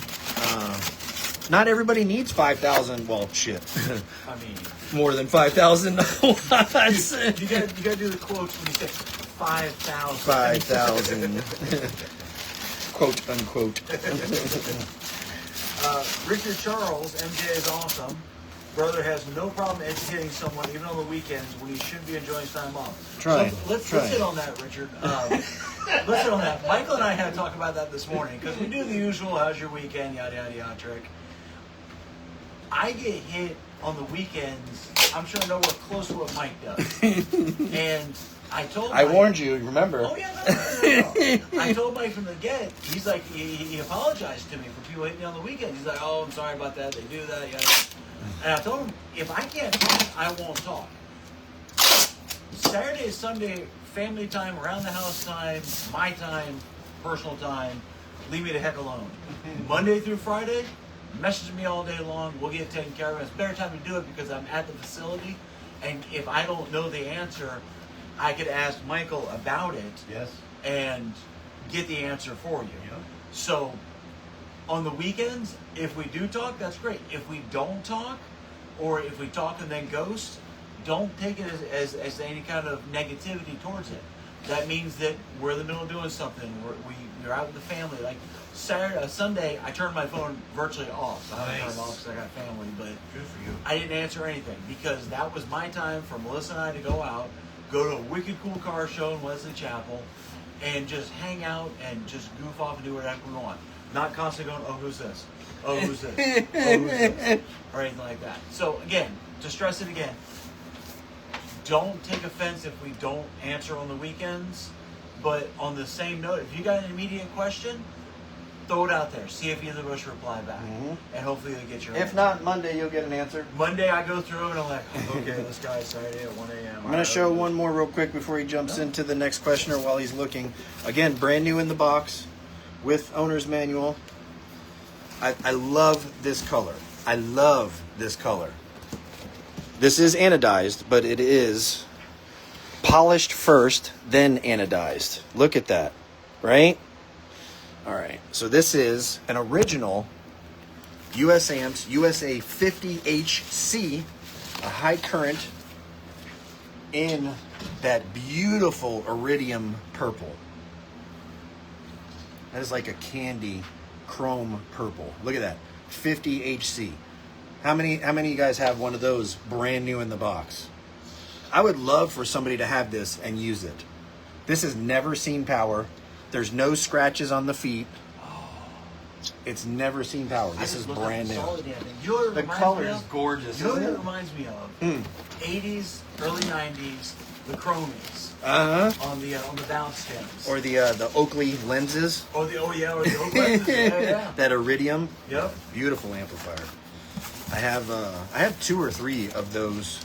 Not everybody needs 5,000. Well, shit. I mean, More than 5,000 watts. you gotta do the quotes when you say 5,000. 5,000. Quote unquote. Richard Charles, MJ is awesome. Brother has no problem educating someone even on the weekends when he should be enjoying his time off. Trying. So let's hit on that, Richard. Let's hit on that. Michael and I had to talk about that this morning because we do the usual, how's your weekend, yada, yada, yada trick. I get hit on the weekends, I'm sure nowhere close to what Mike does. And I told Mike, I warned you, remember? Oh, yeah, no. I told Mike from the get, he's like, he apologized to me for people hitting me on the weekend. He's like, oh, I'm sorry about that. They do that, yada. And I told him, if I can't talk, I won't talk. Saturday, Sunday, family time, around the house time, my time, personal time, leave me the heck alone. Monday through Friday, message me all day long. We'll get it taken care of. It's a better time to do it because I'm at the facility. And if I don't know the answer, I could ask Michael about it. Yes. And get the answer for you. Yep. So on the weekends, if we do talk, that's great. If we don't talk, or if we talk and then ghost, don't take it as any kind of negativity towards it. That means that we're in the middle of doing something. We're out with the family. Like Sunday, I turned my phone virtually off. So I haven't turned it off because I got family, but Good for you. I didn't answer anything because that was my time for Melissa and I to go out, go to a wicked cool car show in Wesley Chapel, and just hang out and just goof off and do whatever we want. Not constantly going, oh, who's this? Oh, who's this? Oh, who's this? Or anything like that. So again, to stress it again, don't take offense if we don't answer on the weekends. But on the same note, if you got an immediate question, throw it out there. See if either of us reply back. Mhm. And hopefully they get your If answer. not, Monday you'll get an answer. Monday I go through and I'm like, okay, this guy's Saturday at 1 a.m. I'm going to show one more real quick before he jumps into the next question or while he's looking. Again, brand new in the box with owner's manual. I love this color. I love this color. This is anodized, but it is polished first, then anodized. Look at that, right? All right, so this is an original US Amps USA 50HC, a high current in that beautiful iridium purple. That is like a candy chrome purple. Look at that, 50HC. How many of you guys have one of those brand new in the box? I would love for somebody to have this and use it. This has never seen power. There's no scratches on the feet. It's never seen power. This is brand new. The color is gorgeous, You know what isn't it it? reminds me of? 80s, early 90s, the chromies Uh-huh. on the bounce stems. Or the Oakley lenses. Or the oak lenses. Yeah. That iridium. Yep. Beautiful amplifier. I have 2 or 3 of those,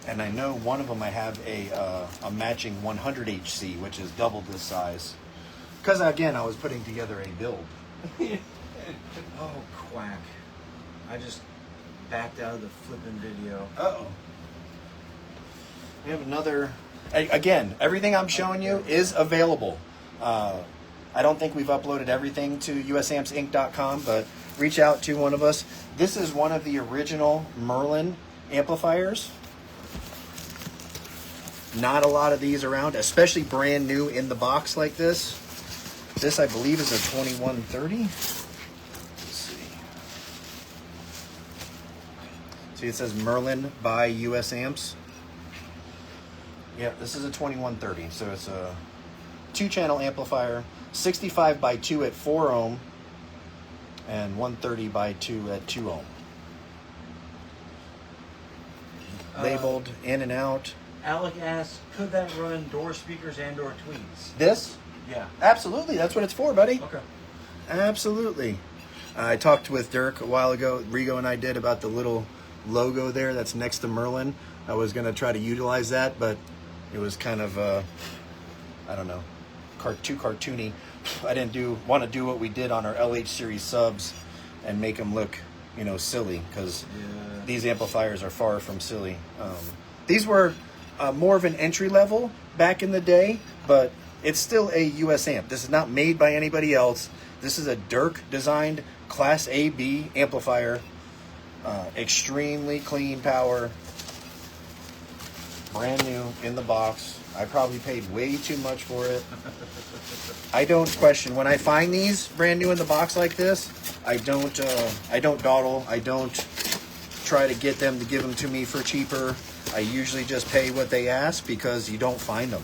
and I know one of them I have a matching 100 HC, which is double this size. Because again, I was putting together a build. Oh, quack. I just backed out of the flipping video. Uh-oh. We have another. Again, everything I'm showing you is available. I don't think we've uploaded everything to usampsinc.com, but reach out to one of us. This is one of the original Merlin amplifiers. Not a lot of these around, especially brand new in the box like this. This, I believe, is a 2130. Let's see. See, it says Merlin by US Amps. Yeah, this is a 2130. So it's a 2-channel amplifier, 65 by 2 at 4 ohm, and 130 by 2 at 2 ohm. Labeled in and out. Alec asks, could that run door speakers and or tweets? This? Yeah. Absolutely. That's what it's for, buddy. Okay. Absolutely. I talked with Dirk a while ago, Rigo and I did, about the little logo there that's next to Merlin. I was going to try to utilize that, but it was kind of, I don't know, too cartoony. I didn't want to do what we did on our LH series subs and make them look, silly, because these amplifiers are far from silly. These were more of an entry level back in the day, but it's still a US amp. This is not made by anybody else. This is a Dirk designed Class AB amplifier. Extremely clean power. Brand new in the box. I probably paid way too much for it. I don't question when I find these brand new in the box like this. I don't dawdle. I don't try to get them to give them to me for cheaper. I usually just pay what they ask because you don't find them.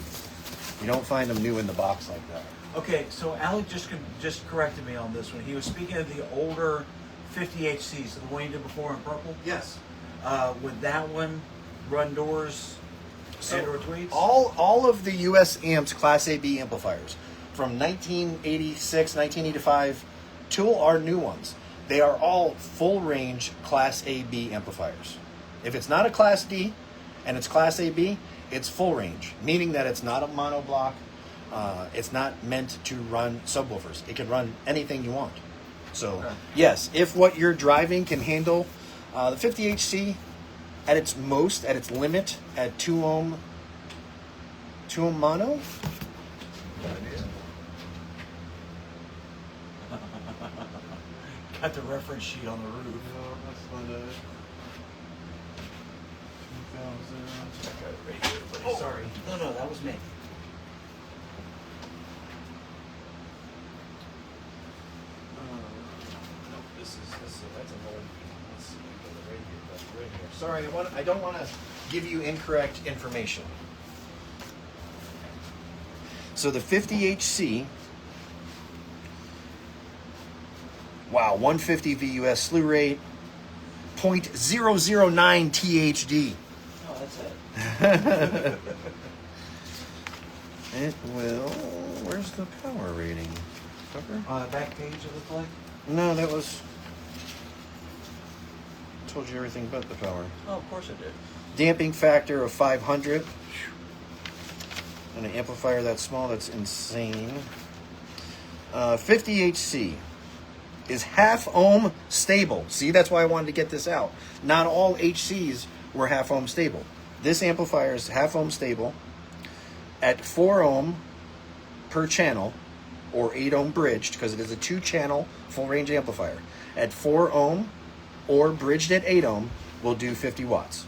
You don't find them new in the box like that. Okay, so Alec just corrected me on this one. He was speaking of the older 50HCs, the one you did before in purple. Yes. Would that one run doors and/or tweets? All of the US amps Class AB amplifiers from 1986, 1985 to our new ones, they are all full range Class AB amplifiers. If it's not a Class D and it's Class AB, it's full range, meaning that it's not a monoblock. It's not meant to run subwoofers. It can run anything you want. So, Okay. yes, if what you're driving can handle the 50HC at its most, at its limit, at 2 ohm mono. Got the reference sheet on the roof. Oh, sorry. No, that was me. That's an old. Let's see, right here. Sorry, I don't want to give you incorrect information. So the 50HC, wow, 150 VUS slew rate, 0.009 THD. Oh, that's it. It will. Where's the power rating? Tucker? On the back page of the plug? No, that was. Told you everything but the power. Oh, of course it did. Damping factor of 500. And an amplifier that small, that's insane. 50HC is half ohm stable. See, that's why I wanted to get this out. Not all HCs were half ohm stable. This amplifier is half ohm stable at 4 ohm per channel, or 8 ohm bridged, because it is a 2-channel full range amplifier. At 4 ohm or bridged at 8 ohm will do 50 watts.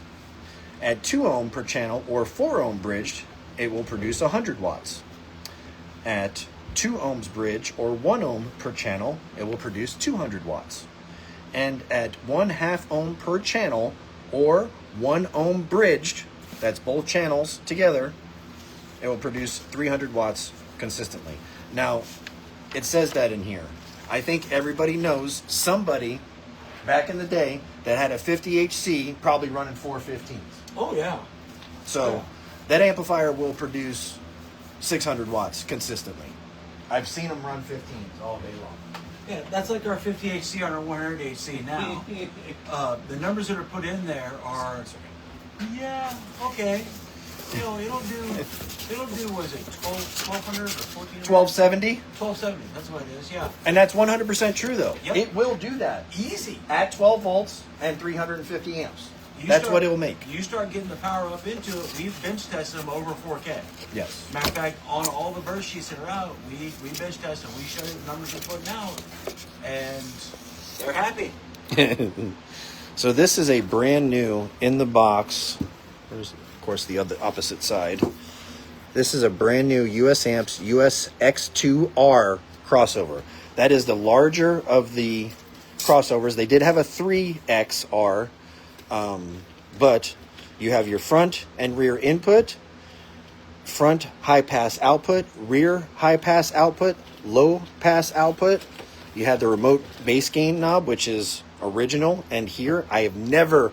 At 2 ohm per channel or 4 ohm bridged, it will produce 100 watts. At 2 ohms bridge or 1 ohm per channel, it will produce 200 watts. And at 1/2 ohm per channel or 1 ohm bridged, that's both channels together, it will produce 300 watts consistently. Now, it says that in here. I think everybody knows somebody back in the day that had a 50HC probably running 415s. Oh, yeah. So that amplifier will produce 600 watts consistently. I've seen them run 15s all day long. Yeah, that's like our 50HC on our 100HC now. The numbers that are put in there are, yeah, okay. You know, it'll do, what is it, 1200 or 1400? 1270, 1270, that's what it is, yeah. and that's 100% true though. Yep. It will do that Easy. at 12 volts and 350 amps. You That's start- what it will make. You start getting the power up into it, we've bench tested them over 4K. Yes. Matter of fact, on all the burst sheets that are out, we bench test them. We show you the numbers they're putting out, and they're happy. So this is a brand new in the box. There's of course the other opposite side. This is a brand new US Amps US X2R crossover. That is the larger of the crossovers. They did have a 3XR, but you have your front and rear input, front high pass output, rear high pass output, low pass output. You have the remote bass gain knob, which is original, and here I have never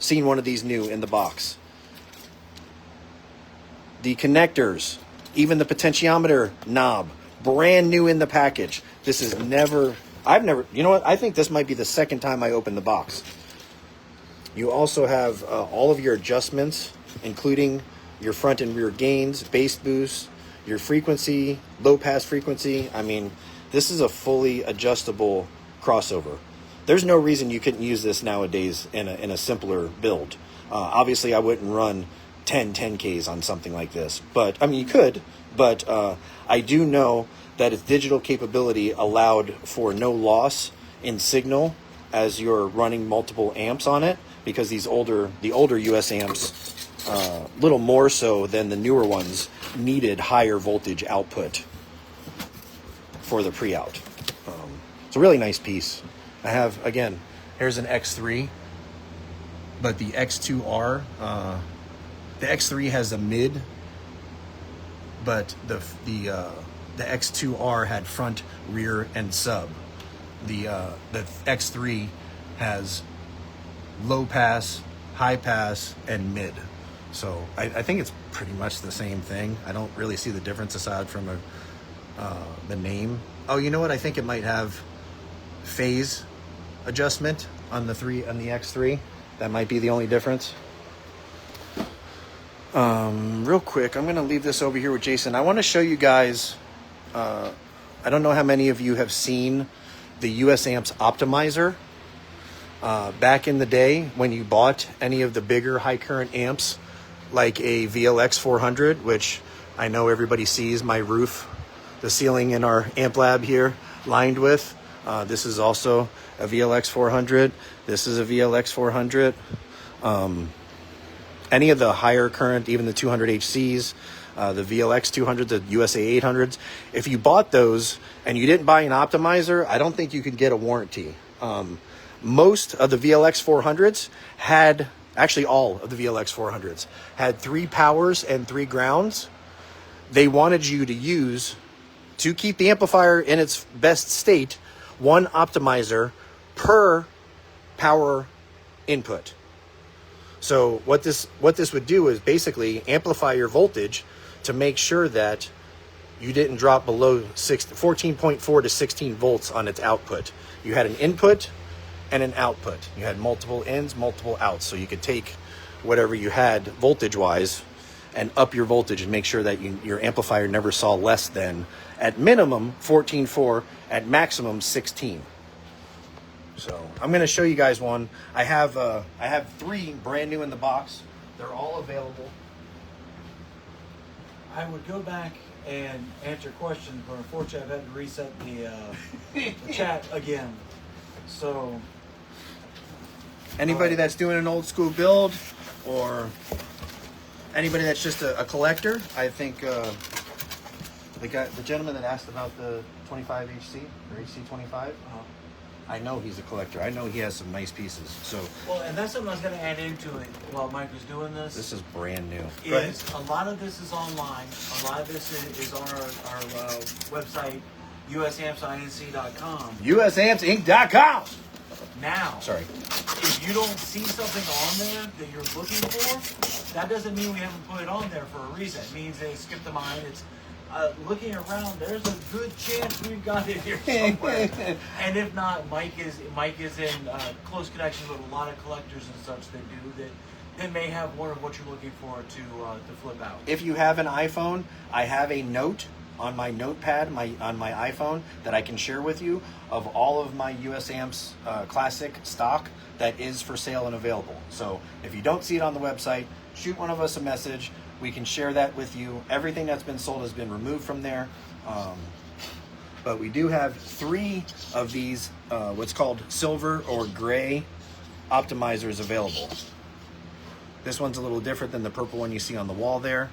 seen one of these new in the box. The connectors, even the potentiometer knob, brand new in the package. This is you know what? I think this might be the second time I opened the box. You also have all of your adjustments, including your front and rear gains, bass boost, your frequency, low pass frequency. I mean, this is a fully adjustable crossover. There's no reason you couldn't use this nowadays in a simpler build. Obviously, I wouldn't run 10Ks on something like this, but I mean, you could, but I do know that its digital capability allowed for no loss in signal as you're running multiple amps on it, because the older US amps, little more so than the newer ones, needed higher voltage output for the pre-out. It's a really nice piece. I have, again, here's an X3 but the X2R, the X3 has a mid, but the X2R had front, rear, and sub. The X3 has low pass, high pass, and mid. So I think it's pretty much the same thing. I don't really see the difference aside from the name. Oh, you know what? I think it might have phase adjustment on the X3. That might be the only difference. Real quick, I'm going to leave this over here with Jason. I want to show you guys. I don't know how many of you have seen the US Amps Optimizer. Back in the day, when you bought any of the bigger high current amps, like a VLX 400, which I know everybody sees my roof, the ceiling in our amp lab here, lined with. This is also a VLX 400. This is a VLX 400. Any of the higher current, even the 200 HCs, the VLX 200, the USA 800s, if you bought those and you didn't buy an optimizer, I don't think you could get a warranty. Most of the VLX 400s had, actually all of the VLX 400s, had 3 powers and 3 grounds. They wanted you to use, to keep the amplifier in its best state, 1 optimizer per power input. So what this would do is basically amplify your voltage to make sure that you didn't drop below 14.4 to 16 volts on its output. You had an input and an output. You had multiple ins, multiple outs. So you could take whatever you had voltage-wise and up your voltage and make sure that your amplifier never saw less than, at minimum, 14.4, at maximum 16. So I'm going to show you guys one. I have 3 brand new in the box. They're all available. I would go back and answer questions, but unfortunately I've had to reset the chat again. So Anybody that's doing an old school build, or anybody that's just a collector, I think the gentleman that asked about the 25 HC or HC25, I know he's a collector. I know he has some nice pieces. So well, and that's something I was going to add into it while Mike was doing this. This is brand new. Is a lot of this is online. A lot of this is on our website, usampsinc.com. usampsinc.com. Now, Sorry. if you don't see something on there that you're looking for, that doesn't mean we haven't put it on there for a reason. It means they skipped the line. It's looking around. There's a good chance we've got it here somewhere. And if not, Mike is in close connection with a lot of collectors and such that do that. They may have one of what you're looking for to flip out. If you have an iPhone, I have a note on my notepad on my iPhone that I can share with you of all of my US Amps classic stock that is for sale and available. So if you don't see it on the website, shoot one of us a message. We can share that with you. Everything that's been sold has been removed from there. But we do have 3 of these what's called silver or gray optimizers available. This one's a little different than the purple one you see on the wall there.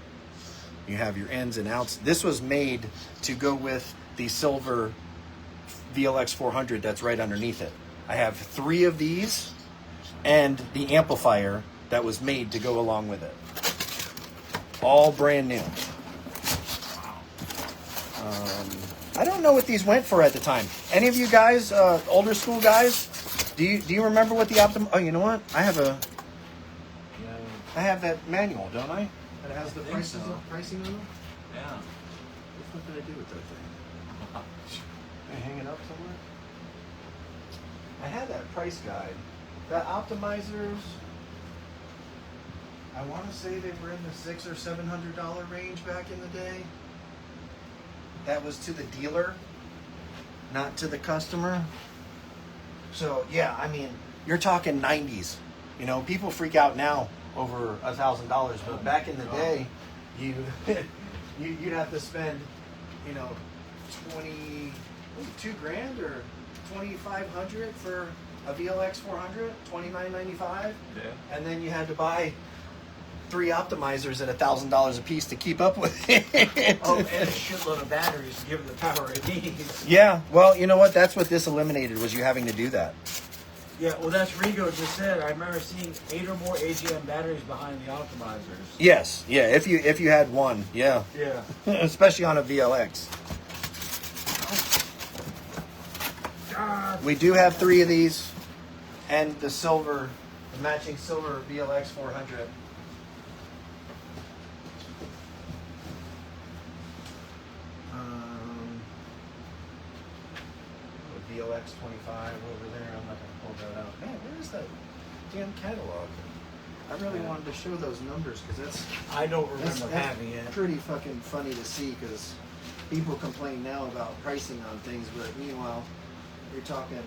You have your ins and outs. This was made to go with the silver VLX 400 that's right underneath it. I have 3 of these and the amplifier that was made to go along with it. All brand new. I don't know what these went for at the time. Any of you guys, older school guys, do you remember what the Oh, you know what? I have that manual, don't I? That has the pricing on it. Yeah. What did I do with that thing? Can I hang it up somewhere? I had that price guide. The optimizers, I want to say they were in the $600 or $700 range back in the day. That was to the dealer, not to the customer. So yeah, I mean, you're talking 90s. You know, people freak out now over $1,000, but back in the day, you'd have to spend, you know, $2,000 or $2,500 for a VLX 400, $29.95, Yeah. and then you had to buy 3 optimizers at $1,000 a piece to keep up with it. Oh, and a shitload of batteries to give it the power it needs. Yeah, well, you know what? That's what this eliminated, was you having to do that. Yeah, well, that's Rigo just said. I remember seeing 8 or more AGM batteries behind the optimizers. Yes, yeah. If you had one, yeah, Yeah. especially on a VLX. God. We do have 3 of these, and the matching silver VLX 400. VLX 25 over there. I'm not going to pull that out. Man, where is that damn catalog? I really wanted to show those numbers because I don't that's remember having it. pretty fucking funny to see because people complain now about pricing on things, but meanwhile, you're talking.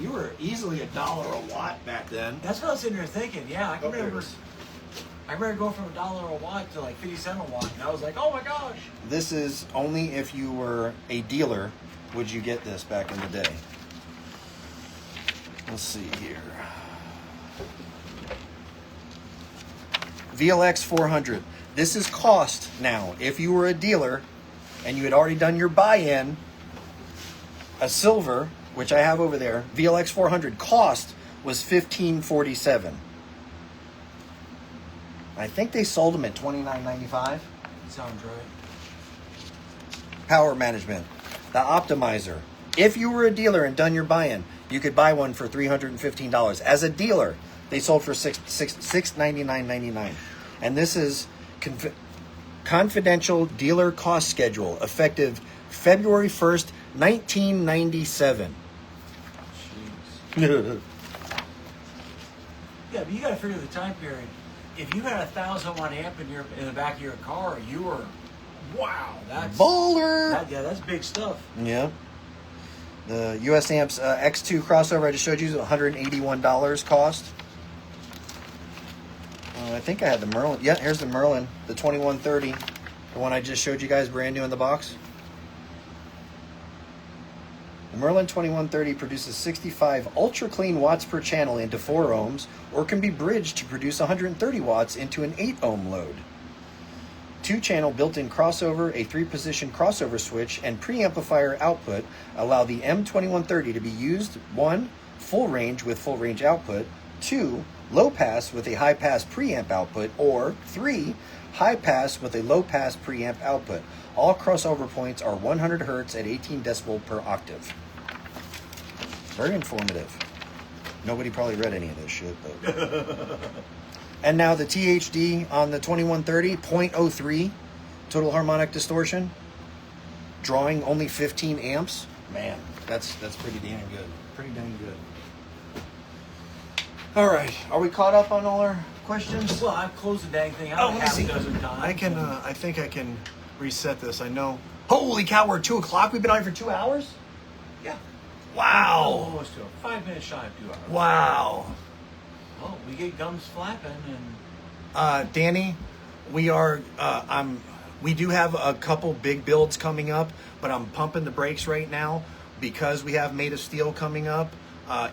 You were easily $1 a watt back then. That's what I was sitting there thinking. Yeah, I can Oh, there it remember. is. I remember going from $1 a watt to like 50 cents a watt, and I was like, oh my gosh. This is only if you were a dealer would you get this back in the day. Let's see here. VLX 400. This is cost now. If you were a dealer and you had already done your buy-in, a silver, which I have over there, VLX 400 cost was $15.47. I think they sold them at $29.95. Sounds right. Power management, the optimizer. If you were a dealer and done your buy-in, you could buy one for $315. As a dealer, they sold for $699.99. And this is confidential dealer cost schedule effective February 1st, 1997. Jeez. Yeah, but you got to figure the time period. If you had 1,000 watt amp in the back of your car, you were, wow, that's Baller. that's big stuff. Yeah. The US Amps X2 crossover I just showed you is $181 cost. I think I had the Merlin. Yeah, here's the Merlin, the 2130, the one I just showed you guys brand new in the box. The Merlin 2130 produces 65 ultra clean watts per channel into 4 ohms, or can be bridged to produce 130 watts into an 8 ohm load. 2-channel built-in crossover, a 3-position crossover switch, and preamplifier output allow the M2130 to be used 1. Full range with full range output, 2. Low pass with a high pass preamp output, or 3. High pass with a low pass preamp output. All crossover points are 100 hertz at 18 decibel per octave. Very informative. Nobody probably read any of this shit, though. And now the THD on the 2130, 0.03 total harmonic distortion, drawing only 15 amps. Man, that's pretty damn good. Pretty dang good. All right, are we caught up on all our questions? Well, I've closed the dang thing out half a dozen times. I can. I think I can reset this. I know. Holy cow! We're at 2 o'clock. We've been on here for 2 hours. Yeah. Wow. Almost to 5 minutes shy of 2 hours. Wow. Well, we get gums flapping and. Danny, we are. We do have a couple big builds coming up, but I'm pumping the brakes right now because we have Made of Steel coming up.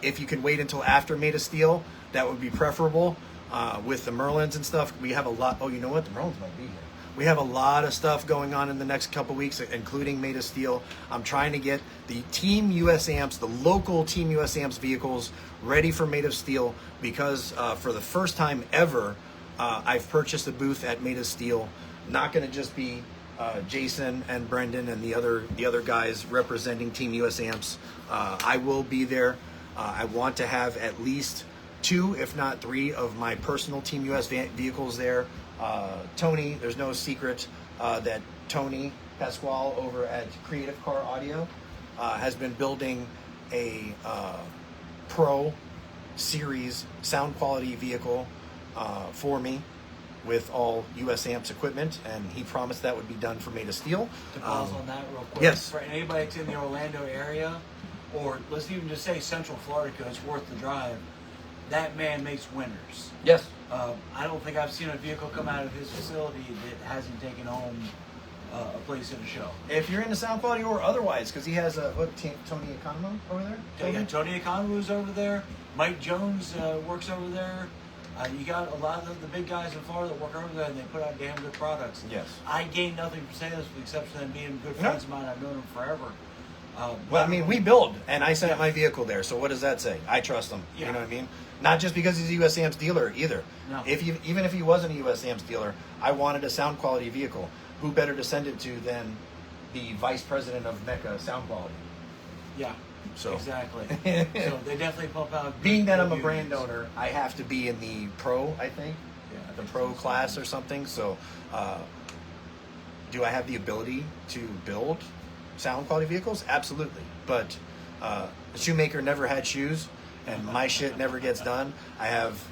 If you can wait until after Made of Steel, that would be preferable. With the Merlins and stuff, we have a lot. Oh, you know what? The Merlins might be here. We have a lot of stuff going on in the next couple weeks, including Made of Steel. I'm trying to get the Team US Amps, the local Team US Amps vehicles ready for Made of Steel because for the first time ever, I've purchased a booth at Made of Steel. Not going to just be Jason and Brendan and the other guys representing Team US Amps. I will be there. I want to have at least 2, if not 3, of my personal Team US vehicles there. Tony, there's no secret that Tony Pasquale over at Creative Car Audio has been building a Pro Series sound quality vehicle for me with all US Amps equipment, and he promised that would be done for Made of Steel. To pause on that real quick. Yes. For anybody that's in the Orlando area, or let's even just say Central Florida because it's worth the drive, that man makes winners. Yes. I don't think I've seen a vehicle come out of his facility that hasn't taken home a place in a show. If you're into sound quality or otherwise, because he has Tony Economo over there? Tony Economou's over there. Mike Jones works over there. You got a lot of the big guys in Florida that work over there, and they put out damn good products. Yes. I gain nothing from saying this, except for them being good friends of mine. I've known them forever. Well, I mean, we build, and I sent my vehicle there. So what does that say? I trust him. You Yeah. know what I mean? Not just because he's a USAM's dealer either. No. Even if he wasn't a USAM's dealer, I wanted a sound quality vehicle. Who better to send it to than the vice president of Mecca Sound Quality? Yeah. So Exactly. So they definitely pump out. being that I'm a good brand units. owner, I have to be in the pro, I think, Yeah, the pro class or something. So, do I have the ability to build sound quality vehicles? Absolutely. But a shoemaker never had shoes, and my shit never gets done. I have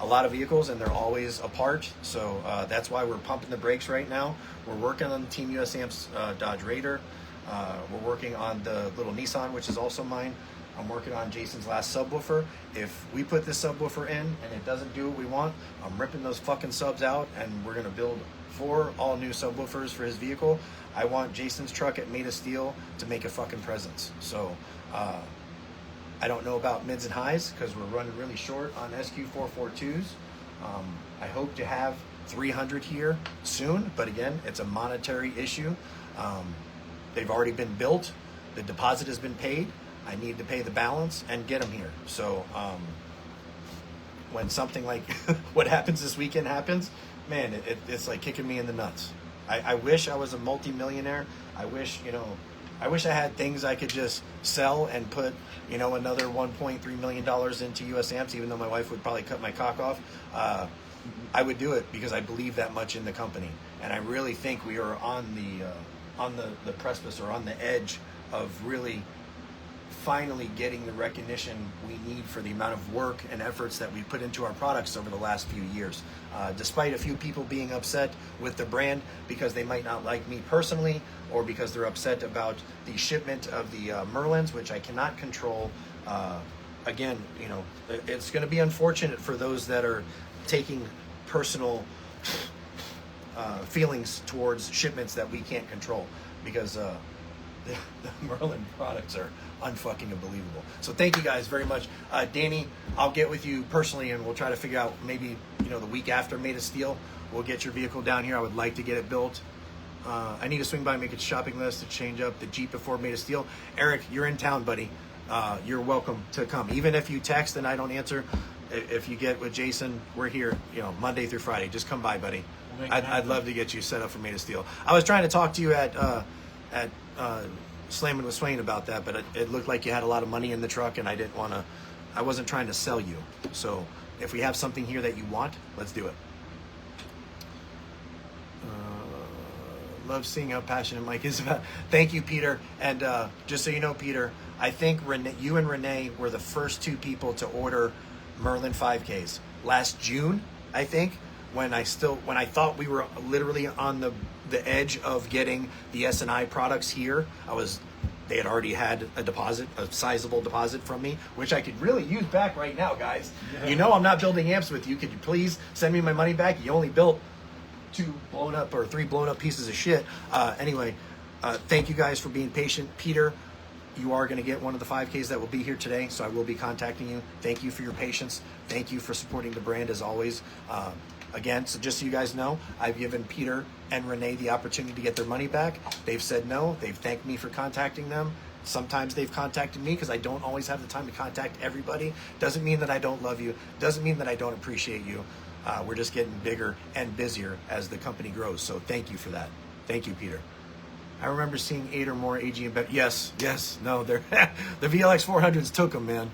a lot of vehicles, and they're always apart. So that's why we're pumping the brakes right now. We're working on the Team USAM's Dodge Raider. We're working on the little Nissan, which is also mine. I'm working on Jason's last subwoofer. If we put this subwoofer in and it doesn't do what we want, I'm ripping those fucking subs out, and we're gonna build 4 all new subwoofers for his vehicle. I want Jason's truck at Made of Steel to make a fucking presence. So I don't know about mids and highs because we're running really short on SQ442s. I hope to have 300 here soon, but again, it's a monetary issue. They've already been built. The deposit has been paid. I need to pay the balance and get them here. So when something like what happens this weekend happens, man, it's like kicking me in the nuts. I wish I was a multi-millionaire. I wish I had things I could just sell and put, another $1.3 million into USAMs, even though my wife would probably cut my cock off. I would do it because I believe that much in the company. And I really think we are on the precipice or on the edge of really finally getting the recognition we need for the amount of work and efforts that we put into our products over the last few years. Despite a few people being upset with the brand because they might not like me personally, or because they're upset about the shipment of the Merlins, which I cannot control. Again, it's going to be unfortunate for those that are taking personal feelings towards shipments that we can't control, because the Merlin products are unfucking unbelievable. So thank you guys very much. Danny, I'll get with you personally and we'll try to figure out maybe, the week after Made of Steel, we'll get your vehicle down here. I would like to get it built. I need to swing by and make a shopping list to change up the Jeep before Made of Steel. Eric, you're in town, buddy. You're welcome to come. Even if you text and I don't answer, if you get with Jason, we're here, Monday through Friday. Just come by, buddy. I'd love to get you set up for Made of Steel. I was trying to talk to you at Slamming with Swain about that, but it looked like you had a lot of money in the truck, and I wasn't trying to sell you. So if we have something here that you want, let's do it. Love seeing how passionate Mike is about. Thank you, Peter. And just so you know, Peter, I think you and Renee were the first 2 people to order Merlin 5Ks last June. I think when I thought we were literally on the edge of getting the S&I products here, they had already had a sizable deposit from me, which I could really use back right now, guys. Yeah. I'm not building amps with you. Could you please send me my money back? You only built 3 blown up pieces of shit. Anyway, thank you guys for being patient. Peter, you are going to get one of the 5Ks that will be here today, so I will be contacting you. Thank you for your patience. Thank you for supporting the brand as always. Again, so just so you guys know, I've given Peter and Renee the opportunity to get their money back. They've said no. They've thanked me for contacting them. Sometimes they've contacted me because I don't always have the time to contact everybody. Doesn't mean that I don't love you. Doesn't mean that I don't appreciate you. We're just getting bigger and busier as the company grows. So thank you for that. Thank you, Peter. I remember seeing 8 or more AG and better. Yes. No, they're the VLX 400s took them, man.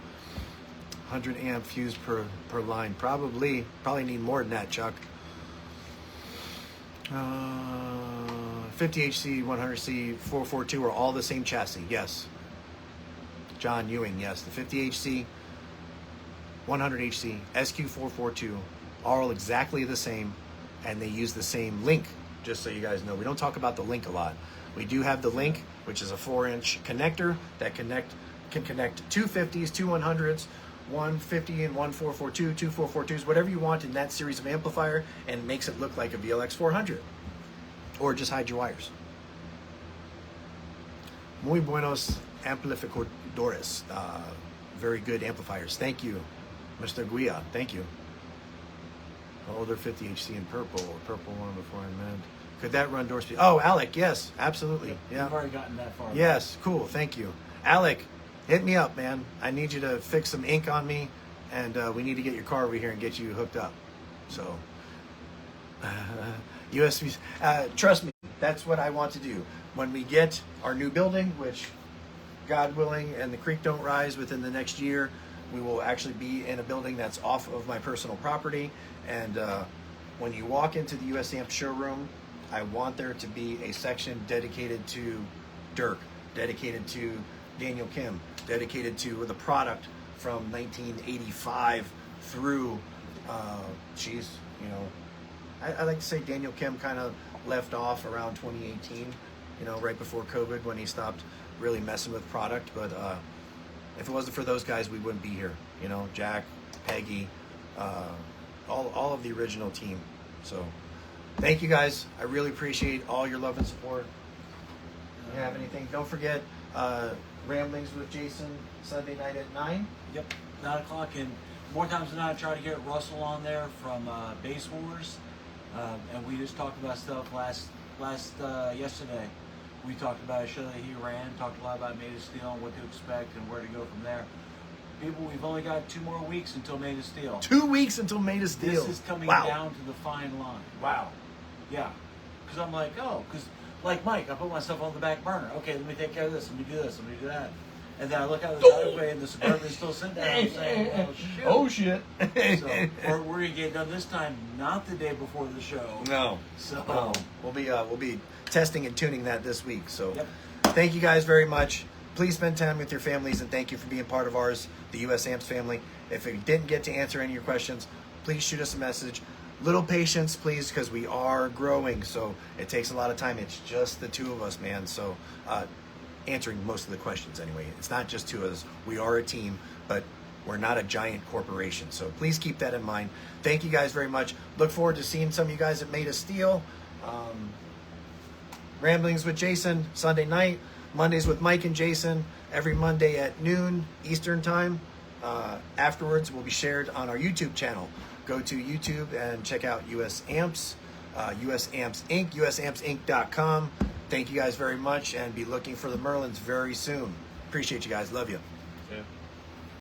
100 amp fuse per line. Probably need more than that, Chuck. 50HC, 100C, 442 are all the same chassis. Yes. John Ewing, yes. The 50HC, 100HC, SQ442 are all exactly the same, and they use the same link, just so you guys know. We don't talk about the link a lot. We do have the link, which is a 4-inch connector that can connect 2 50s, 2 100s, 150 and 1442, 2 442s, whatever you want in that series of amplifier, and makes it look like a VLX 400. Or just hide your wires. Muy buenos amplificadores. Very good amplifiers. Thank you, Mr. Guia. Thank you. Older 50HC in purple. Purple one before I meant. Could that run door speed? Oh, Alec, yes, absolutely. Yeah. We've already gotten that far. Yes, cool. Thank you. Alec, hit me up, man. I need you to fix some ink on me, and we need to get your car over here and get you hooked up. So, USB, trust me, that's what I want to do. When we get our new building, which, God willing, and the creek don't rise within the next year, we will actually be in a building that's off of my personal property. And when you walk into the US Amp showroom, I want there to be a section dedicated to Dirk, dedicated to Daniel Kim, dedicated to the product from 1985 through, I like to say Daniel Kim kind of left off around 2018, right before COVID when he stopped really messing with product. But if it wasn't for those guys, we wouldn't be here. Jack, Peggy, all of the original team. So thank you guys. I really appreciate all your love and support. You have anything? Don't forget Ramblings with Jason Sunday night at 9. Yep, 9 o'clock, and more times than not, I try to get Russell on there from Base Wars, and we just talked about stuff yesterday. We talked about a show that he ran, talked a lot about Made of Steel and what to expect and where to go from there. People, we've only got 2 more weeks until Made of Steel. 2 weeks until Made of Steel. This is coming Wow. down to the fine line. Wow. Yeah, because I'm like, like Mike, I put myself on the back burner. Okay, let me take care of this, let me do this, let me do that. And then I look out the driveway and the Suburban's still sitting there. I'm saying, Oh shit. So we're gonna get done this time, not the day before the show. No. So No. We'll be testing and tuning that this week. So Yep. Thank you guys very much. Please spend time with your families, and thank you for being part of ours, the US Amps family. If we didn't get to answer any of your questions, please shoot us a message. Little patience, please, because we are growing, so it takes a lot of time. It's just the two of us, man. So answering most of the questions anyway. It's not just two of us. We are a team, but we're not a giant corporation. So please keep that in mind. Thank you guys very much. Look forward to seeing some of you guys at Made of Steel. Ramblings with Jason, Sunday night. Mondays with Mike and Jason, every Monday at noon Eastern time. Afterwards, will be shared on our YouTube channel. Go to YouTube and check out US Amps, US Amps Inc., usampsinc.com. Thank you guys very much, and be looking for the Merlins very soon. Appreciate you guys. Love you.